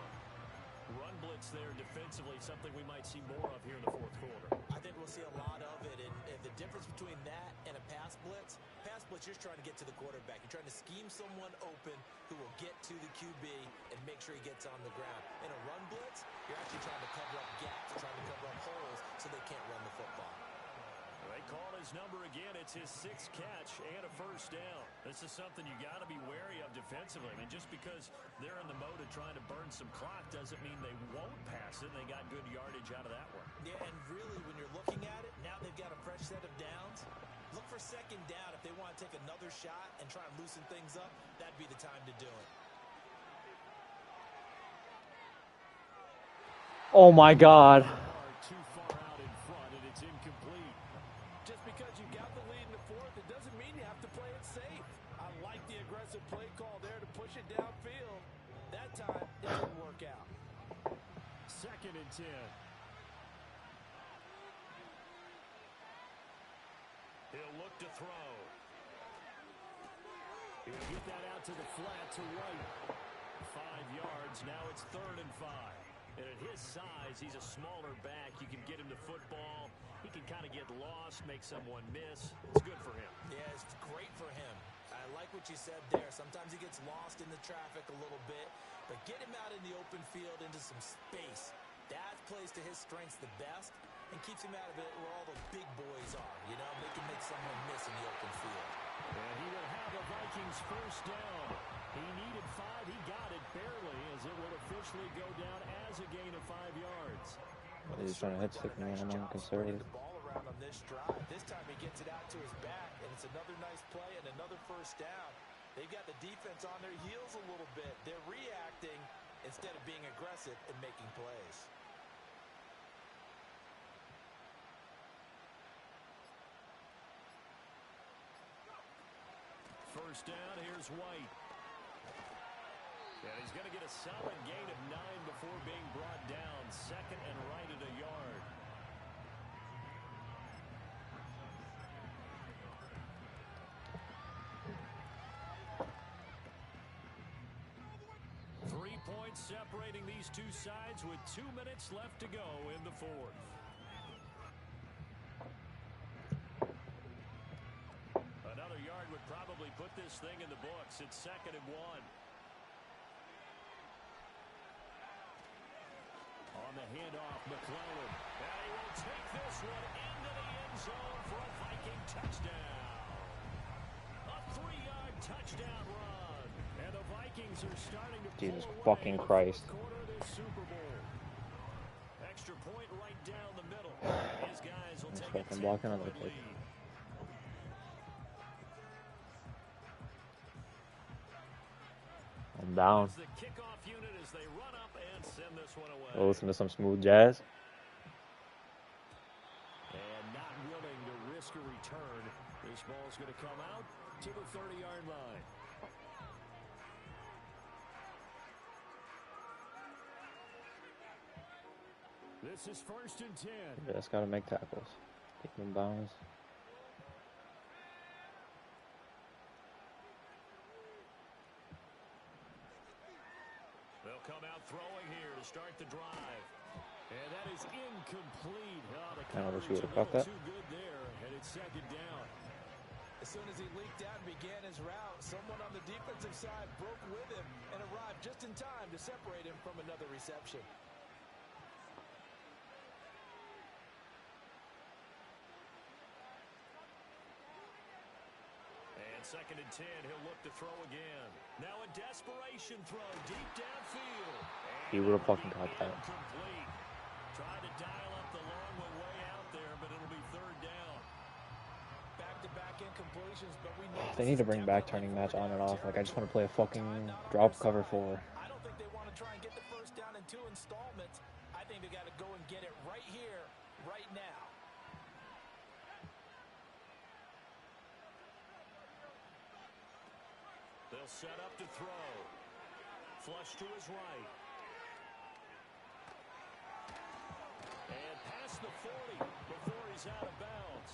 Run blitz there defensively, something we might see more of here in the 4th quarter. I think we'll see a lot of it, and the difference between that and a pass blitz, you're just trying to get to the quarterback. You're trying to scheme someone open who will get to the QB and make sure he gets on the ground. In a run blitz, you're actually trying to cover up gaps, trying to cover up holes so they can't run the football. They call his number again. It's his 6th catch and a 1st down. This is something you got to be wary of defensively. I mean, just because they're in the mode of trying to burn some clock doesn't mean they won't pass it. They got good yardage out of that one. Yeah, and really, when you're looking at it, now they've got a fresh set of downs. Look for 2nd down. If they want to take another shot and try and loosen things up, that'd be the time to do it. Oh my God. Too far out in front, and it's incomplete. Just because you got the lead in the 4th, it doesn't mean you have to play it safe. I like the aggressive play call there to push it downfield. That time, it didn't work out. 2nd and 10. He'll look to throw. He'll get that out to the flat to right. 5 yards. Now it's 3rd and 5. And at his size, he's a smaller back. You can get him to football. He can kind of get lost, make someone miss. It's good for him. Yeah, it's great for him. I like what you said there. Sometimes he gets lost in the traffic a little bit, but get him out in the open field into some space. That plays to his strengths the best and keeps him out of it where all the big boys are, you know, make someone miss in the open field. And he will have the Vikings 1st down. He needed 5. He got it barely, as it will officially go down as a gain of 5 yards. He's trying to hit stick me, and I'm conservative. The ball around on this drive. This time he gets it out to his back, and it's another nice play and another 1st down. They've got the defense on their heels a little bit. They're reacting instead of being aggressive and making plays. First down, here's White. And he's going to get a solid gain of 9 before being brought down. 2nd and right at a yard. Points separating these two sides with 2 minutes left to go in the 4th. Another yard would probably put this thing in the books. It's 2nd and 1. On the handoff, McClellan. And he will take this one into the end zone for a Viking touchdown. A 3-yard touchdown run. And the Vikings are starting to Jesus pull fucking away Christ. in the fourth quarter of this Super Bowl. Extra point right down the middle. His guys will take a 10-point lead. down. As the kickoff unit as they run up and send this one away. We'll listen to some smooth jazz. And not willing to risk a return. This ball's going to come out to the 30-yard line. This is 1st and 10. Just got to make tackles. Keep them bounds. They'll come out throwing here to start the drive. And that is incomplete. Oh, the I wish you coverage would have a caught little that. too good there, and it's 2nd down. As soon as he leaked out and began his route, someone on the defensive side broke with him and arrived just in time to separate him from another reception. And 2nd and 10, he'll look to throw again. Now a desperation throw deep downfield. He would have fucking caught that. Incomplete. Trying to dial up the long way out there, but it'll be 3rd down. Back-to-back incompletions, but we know They need to bring back turning match on and off. Like, I just want to play a fucking drop cover 4. I don't think they want to try and get the 1st down in 2 installments. I think they got to go and get it right here, right now. They'll set up to throw. Flush to his right. And past the 40 before he's out of bounds.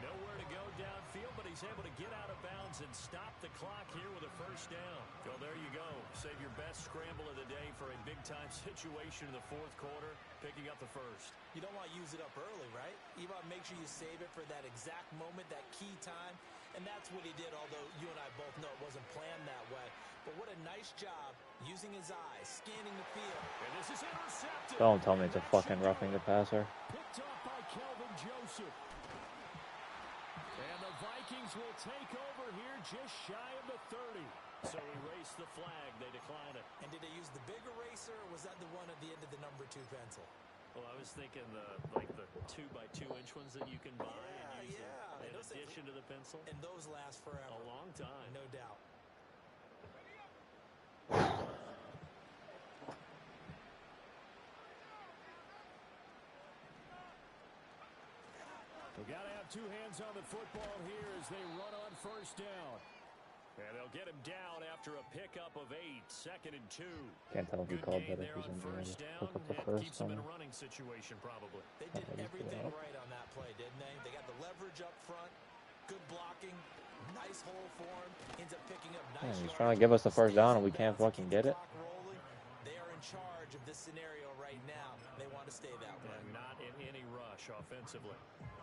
Nowhere to go downfield, but he's able to get out of bounds and stop the clock here with a 1st down. Well, there you go. Save your best scramble of the day for a big-time situation in the 4th quarter, picking up the 1st. You don't want to use it up early, right? You want to make sure you save it for that exact moment, that key time. And that's what he did, although you and I both know it wasn't planned that way. But what a nice job using his eyes, scanning the field. And this is intercepted. Don't tell me it's a fucking roughing the passer. Picked up by Kelvin Joseph. And the Vikings will take over here just shy of the 30. So erase the flag. They decline it. And did they use the big eraser, or was that the one at the end of the number 2 pencil? Well, I was thinking the 2x2-inch ones that you can buy and use in addition to the pencil. And those last forever. A long time. No doubt. We've got to have 2 hands on the football here as they run on 1st down. And they'll get him down after a pickup of 8, 2nd and 2. Can't tell if he Good called gain that if there he's on in the 1st down. pick up the That first keeps them in one. a running situation probably. They did everything right on that play, didn't they? They got the leverage up front, good blocking, nice hole for him, ends up picking up nice He's yards. trying to give us the 1st down and we can't fucking get it. They are in charge of this scenario right now. They want to stay that way. And not in any rush offensively.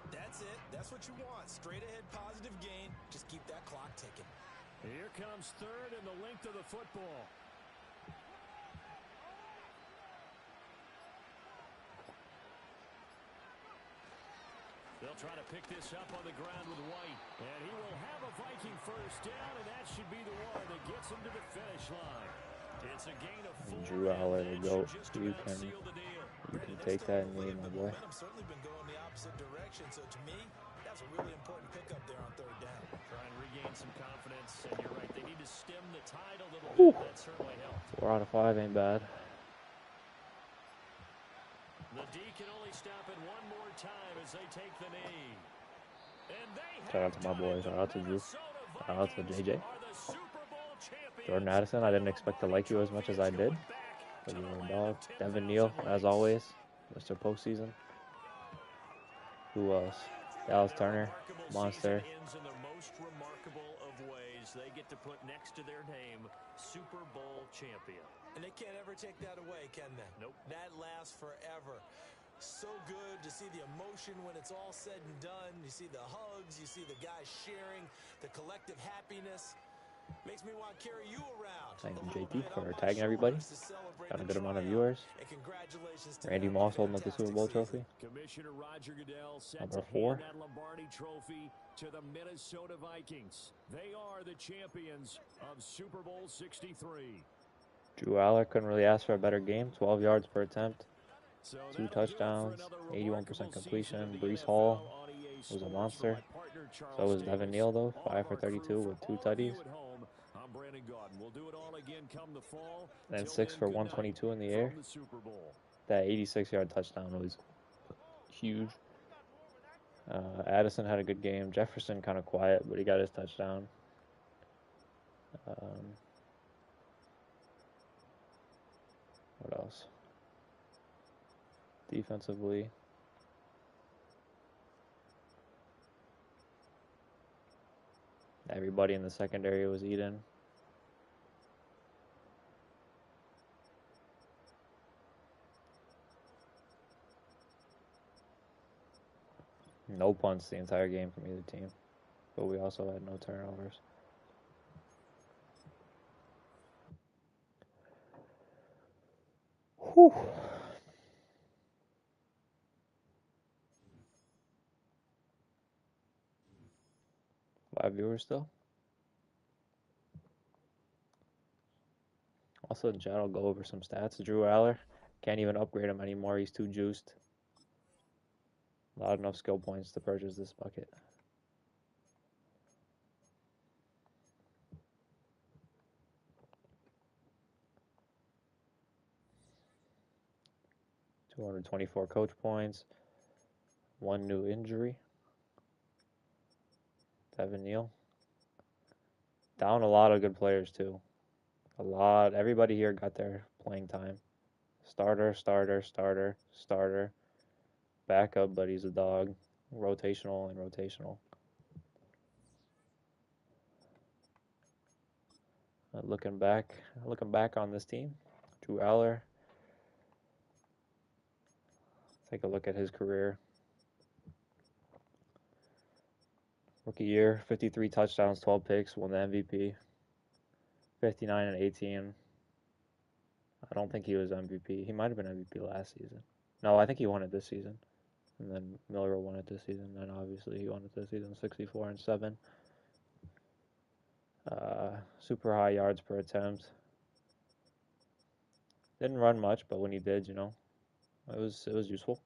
That's it. That's what you want. Straight ahead positive gain. Just keep that clock ticking. Here comes 3rd and the length of the football. They'll try to pick this up on the ground with White. And he will have a Viking 1st down, and that should be the one that gets him to the finish line. It's a gain of 4. Drew Aller, the GOAT. You can take that and lead, my boy. Momentum's certainly been going the opposite direction, so to me, that's a really important pickup there on 3rd down. Try and regain some confidence, and you're right, they need to stem the tide a little bit. That certainly helps. 4 out of 5 ain't bad. The D can only stop it one more time as they take the knee. And they Shout out to my boys. Shout out to Drew. Shout out to JJ. are the Super Bowl champions. Jordan Addison, I didn't expect to like you as much as I did. But you were a dog. Devin Neal, as always. Mr. Postseason. Who else? Dallas Turner. Monster. Ends in the most remarkable of ways. They get to put next to their name Super Bowl champion. And they can't ever take that away, can they? Nope. That lasts forever. So good to see the emotion when it's all said and done. You see the hugs, you see the guys sharing, the collective happiness. Makes me want to carry you around. Thank you, JT, for tagging everybody. Got a good amount of viewers. And congratulations to Randy them. Moss holding up the Super Bowl trophy. Commissioner Roger Goodell set Number to 4. hand that Lombardi trophy to the Minnesota Vikings. They are the champions of Super Bowl 63. Drew Aller couldn't really ask for a better game. 12 yards per attempt. So 2 touchdowns. 81% completion. Brees Hall was a monster. So was Devin Neal, though. 5 for 32 with 2 tutties. and gone. We'll do it all again come the fall. And Till 6 then, for good 122 in the night air. from the Super Bowl. That 86-yard touchdown was huge. Addison had a good game. Jefferson kind of quiet, but he got his touchdown. What else? Defensively, everybody in the secondary was eating. No punts the entire game from either team, but we also had no turnovers. Whew. 5 viewers still. Also, Jed will go over some stats. Drew Aller, can't even upgrade him anymore. He's too juiced. Not enough skill points to purchase this bucket. $224 coach points. 1 new injury. Devin Neal. Down a lot of good players too. A lot. Everybody here got their playing time. Starter, starter, starter, starter. Backup, but he's a dog. Rotational and rotational. Looking back on this team, Drew Aller. Take a look at his career. Rookie year, 53 touchdowns, 12 picks, won the MVP. 59 and 18. I don't think he was MVP. He might have been MVP last season. No, I think he won it this season. And then Miller won it this season. And obviously he won it this season, 64 and 7. Super high yards per attempt. Didn't run much, but when he did, it was useful.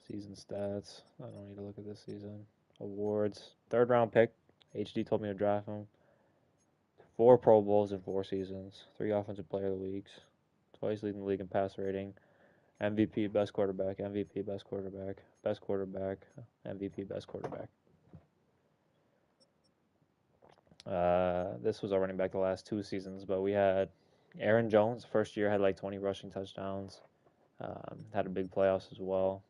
Season stats. I don't need to look at this season. Awards. 3rd round pick. HD told me to draft him. 4 Pro Bowls in 4 seasons. 3 Offensive Player of the Weeks. Twice leading the league in pass rating. MVP, best quarterback. MVP, best quarterback. Best quarterback. MVP, best quarterback. This was our running back the last 2 seasons, but we had Aaron Jones. First year had like 20 rushing touchdowns. Had a big playoffs as well.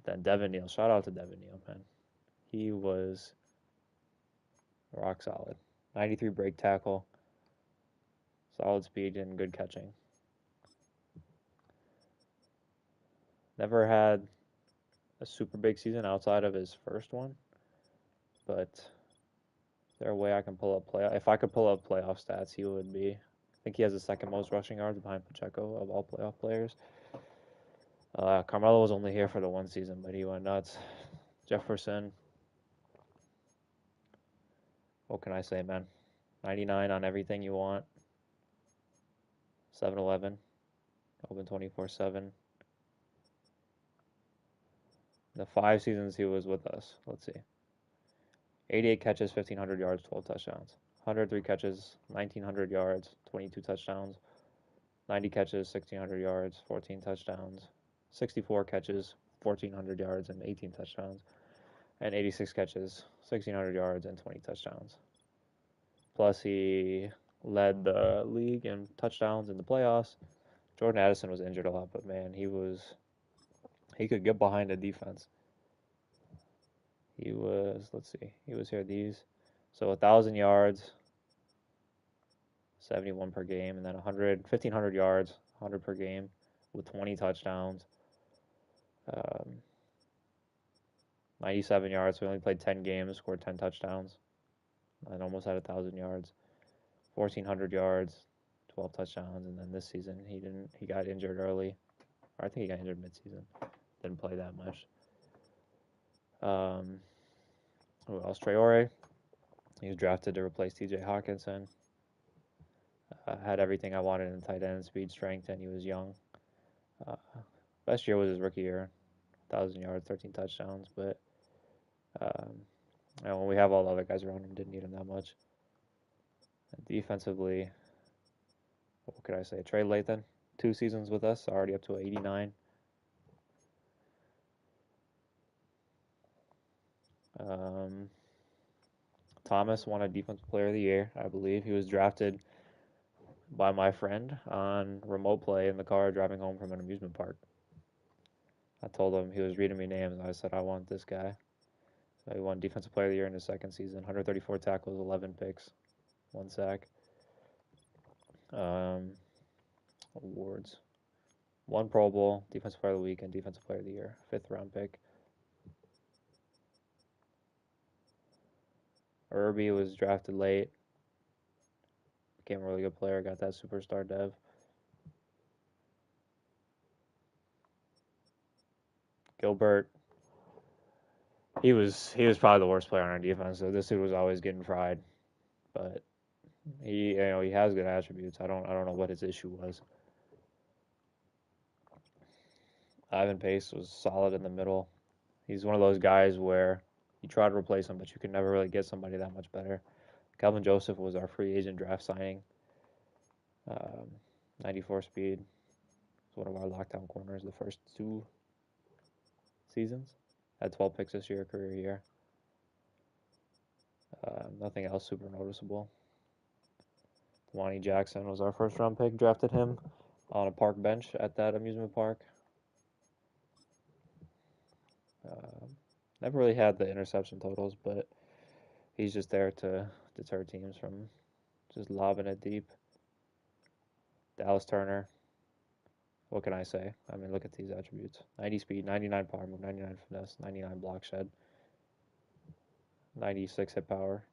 Then Devin Neal. Shout out to Devin Neal, man. He was rock solid. 93 break tackle. Solid speed and good catching. Never had a super big season outside of his first one, but is there a way I can pull up playoff? If I could pull up playoff stats, he would be. I think he has the 2nd most rushing yards behind Pacheco of all playoff players. Carmelo was only here for the 1 season, but he went nuts. Jefferson. What can I say, man? 99 on everything you want. 7-Eleven. Open 24/7. The 5 seasons he was with us. Let's see. 88 catches, 1,500 yards, 12 touchdowns. 103 catches, 1,900 yards, 22 touchdowns. 90 catches, 1,600 yards, 14 touchdowns. 64 catches, 1,400 yards, and 18 touchdowns. And 86 catches, 1,600 yards, and 20 touchdowns. Plus, he led the league in touchdowns in the playoffs. Jordan Addison was injured a lot, but man, he could get behind the defense. He was here these. So 1,000 yards, 71 per game, and then 1,500 yards, 100 per game, with 20 touchdowns. 97 yards. So we only played 10 games, scored 10 touchdowns, and almost had 1,000 yards. 1,400 yards, 12 touchdowns, and then this season he got injured early, or I think he got injured mid-season. Didn't play that much. Who else? Traore. He was drafted to replace T.J. Hawkinson. Had everything I wanted in tight end, speed, strength, and he was young. Best year was his rookie year, 1,000 yards, 13 touchdowns. But And when we have all the other guys around him, didn't need him that much. And defensively, what could I say? Trey Lathan, 2 seasons with us, already up to 89. Um, Thomas won a Defensive Player of the Year, I believe. He was drafted by my friend on remote play in the car driving home from an amusement park. I told him, he was reading me names, and I said, I want this guy. So he won Defensive Player of the Year in his second season, 134 tackles, 11 picks, 1 sack. Awards. 1 Pro Bowl, Defensive Player of the Week, and Defensive Player of the Year. 5th-round pick. Irby was drafted late. Became a really good player. Got that superstar dev. Gilbert. He was probably the worst player on our defense. So this dude was always getting fried, but he has good attributes. I don't know what his issue was. Ivan Pace was solid in the middle. He's one of those guys where you try to replace him, but you can never really get somebody that much better. Calvin Joseph was our free agent draft signing. 94 speed. Was one of our lockdown corners the first 2 seasons. Had 12 picks this year, career year. Nothing else super noticeable. Lonnie Jackson was our first round pick. Drafted him on a park bench at that amusement park. Never really had the interception totals, but he's just there to deter teams from just lobbing it deep. Dallas Turner. What can I say? I mean, look at these attributes. 90 speed, 99 power move, 99 finesse, 99 block shed, 96 hit power,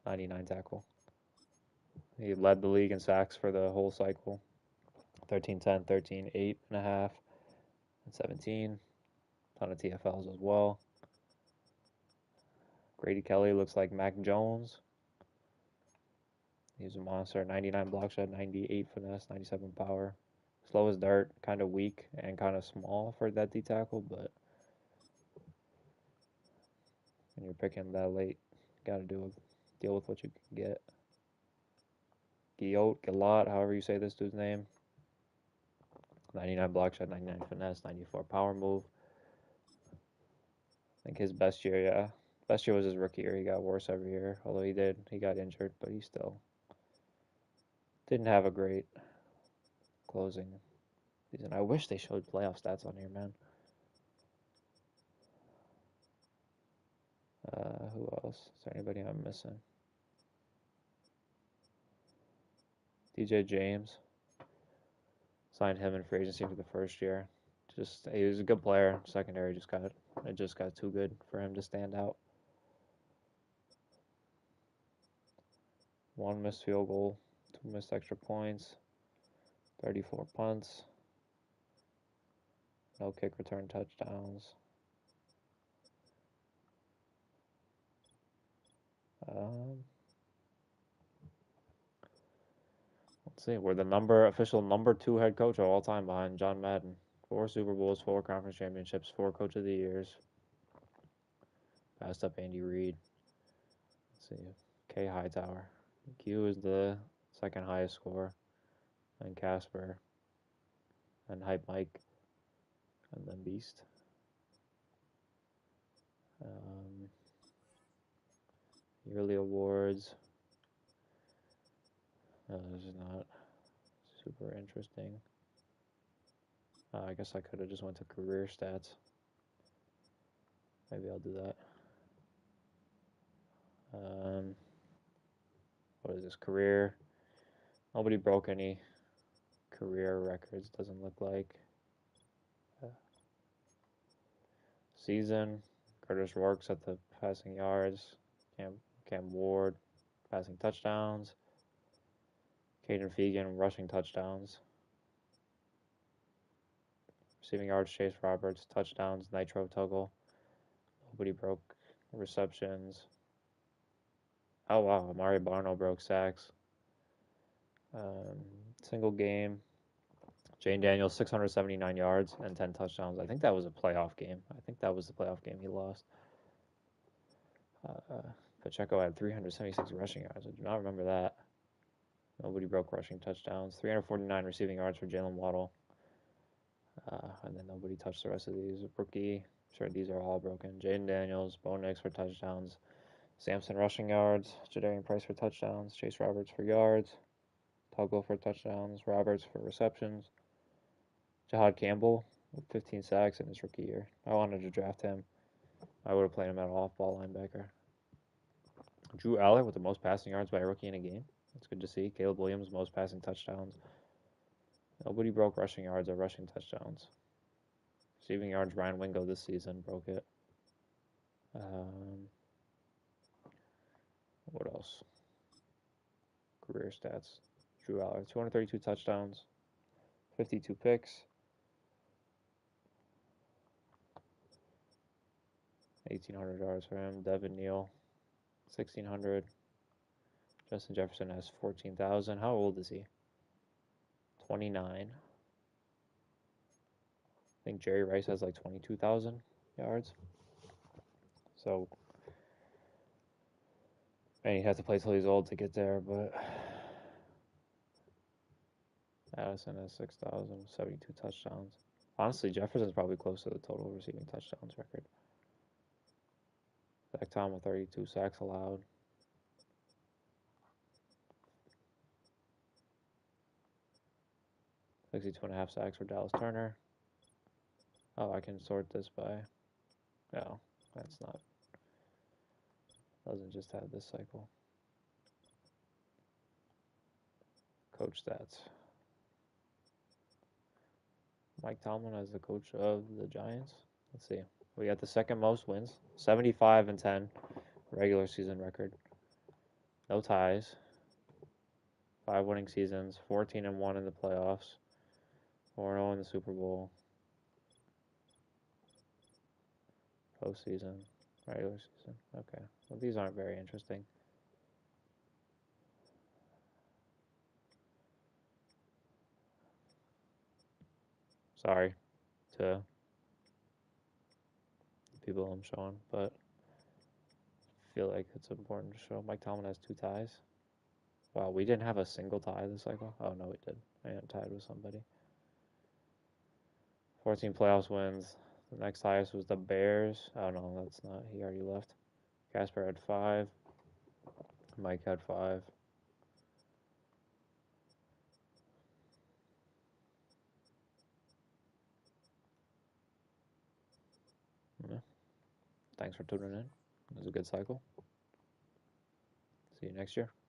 99 tackle. He led the league in sacks for the whole cycle. 13, 10, 13, 8.5, and 17. Ton of TFLs as well. Grady Kelly looks like Mac Jones. He's a monster. 99 block shed, 98 finesse, 97 power. Slow as dirt, kind of weak and kind of small for that D tackle, but when you're picking that late, you got to deal with what you can get. Gillot, however you say this dude's name. 99 block shed, 99 finesse, 94 power move. I think his best year was his rookie year. He got worse every year, although he got injured, but he still didn't have a great closing season. I wish they showed playoff stats on here, man. Who else? Is there anybody I'm missing? DJ James. Signed him in free agency for the first year. He was a good player. Secondary just got too good for him to stand out. 1 missed field goal, 2 missed extra points, 34 punts, no kick return touchdowns. Let's see. We're the official number 2 head coach of all time behind John Madden. 4 Super Bowls, 4 conference championships, 4 Coach of the Years. Passed up Andy Reid. Let's see. K Hightower. Q is the second highest score. And Casper. And Hype Mike. And then Beast. Yearly awards. This is not super interesting. I guess I could have just went to career stats. Maybe I'll do that. What is this? Career. Nobody broke any career records, doesn't look like. Season. Curtis Rourke's at the passing yards. Cam Ward passing touchdowns. Caden Fegan rushing touchdowns. Receiving yards, Chase Roberts. Touchdowns, Nitro Tuggle. Nobody broke receptions. Oh, wow. Amari Barno broke sacks. Single game. Jane Daniels, 679 yards and 10 touchdowns. I think that was a playoff game. I think that was the playoff game he lost. Pacheco had 376 rushing yards. I do not remember that. Nobody broke rushing touchdowns. 349 receiving yards for Jalen Waddle. And then nobody touched the rest of these. Rookie, sure, these are all broken. Jaden Daniels, Bo Nix for touchdowns. Samson rushing yards. Jadarian Price for touchdowns. Chase Roberts for yards. Tuggle for touchdowns. Roberts for receptions. Jahad Campbell with 15 sacks in his rookie year. I wanted to draft him. I would have played him at off-ball linebacker. Drew Aller with the most passing yards by a rookie in a game. That's good to see. Caleb Williams, most passing touchdowns. Nobody broke rushing yards or rushing touchdowns. Receiving yards, Ryan Wingo this season broke it. What else? Career stats. Drew Aller, 232 touchdowns, 52 picks, 1,800 yards for him. Devin Neal, 1,600. Justin Jefferson has 14,000. How old is he? 29. I think Jerry Rice has like 22,000 yards. So, and he had to play till he's old to get there, but Addison has 6,000, 72 touchdowns. Honestly, Jefferson's probably close to the total receiving touchdowns record. Zach Tom with 32 sacks allowed. Sixty-two and a half sacks for Dallas Turner. Oh, I can sort this by. No, that's not. Doesn't just have this cycle. Coach stats. Mike Tomlin as the coach of the Giants. Let's see. We got the second most wins, 75-10 regular season record. No ties. 5 winning seasons, 14-1 in the playoffs, 4-0 in the Super Bowl. Postseason, regular season. Okay. Well, these aren't very interesting. Sorry to people I'm showing, but I feel like it's important to show. Mike Tomlin has 2 ties. Wow, we didn't have a single tie this cycle. Oh, no, we did. I am tied with somebody. 14 playoffs wins. The next highest was the Bears. Oh, no, that's not. He already left. Casper had 5. Mike had 5. Yeah. Thanks for tuning in. It was a good cycle. See you next year.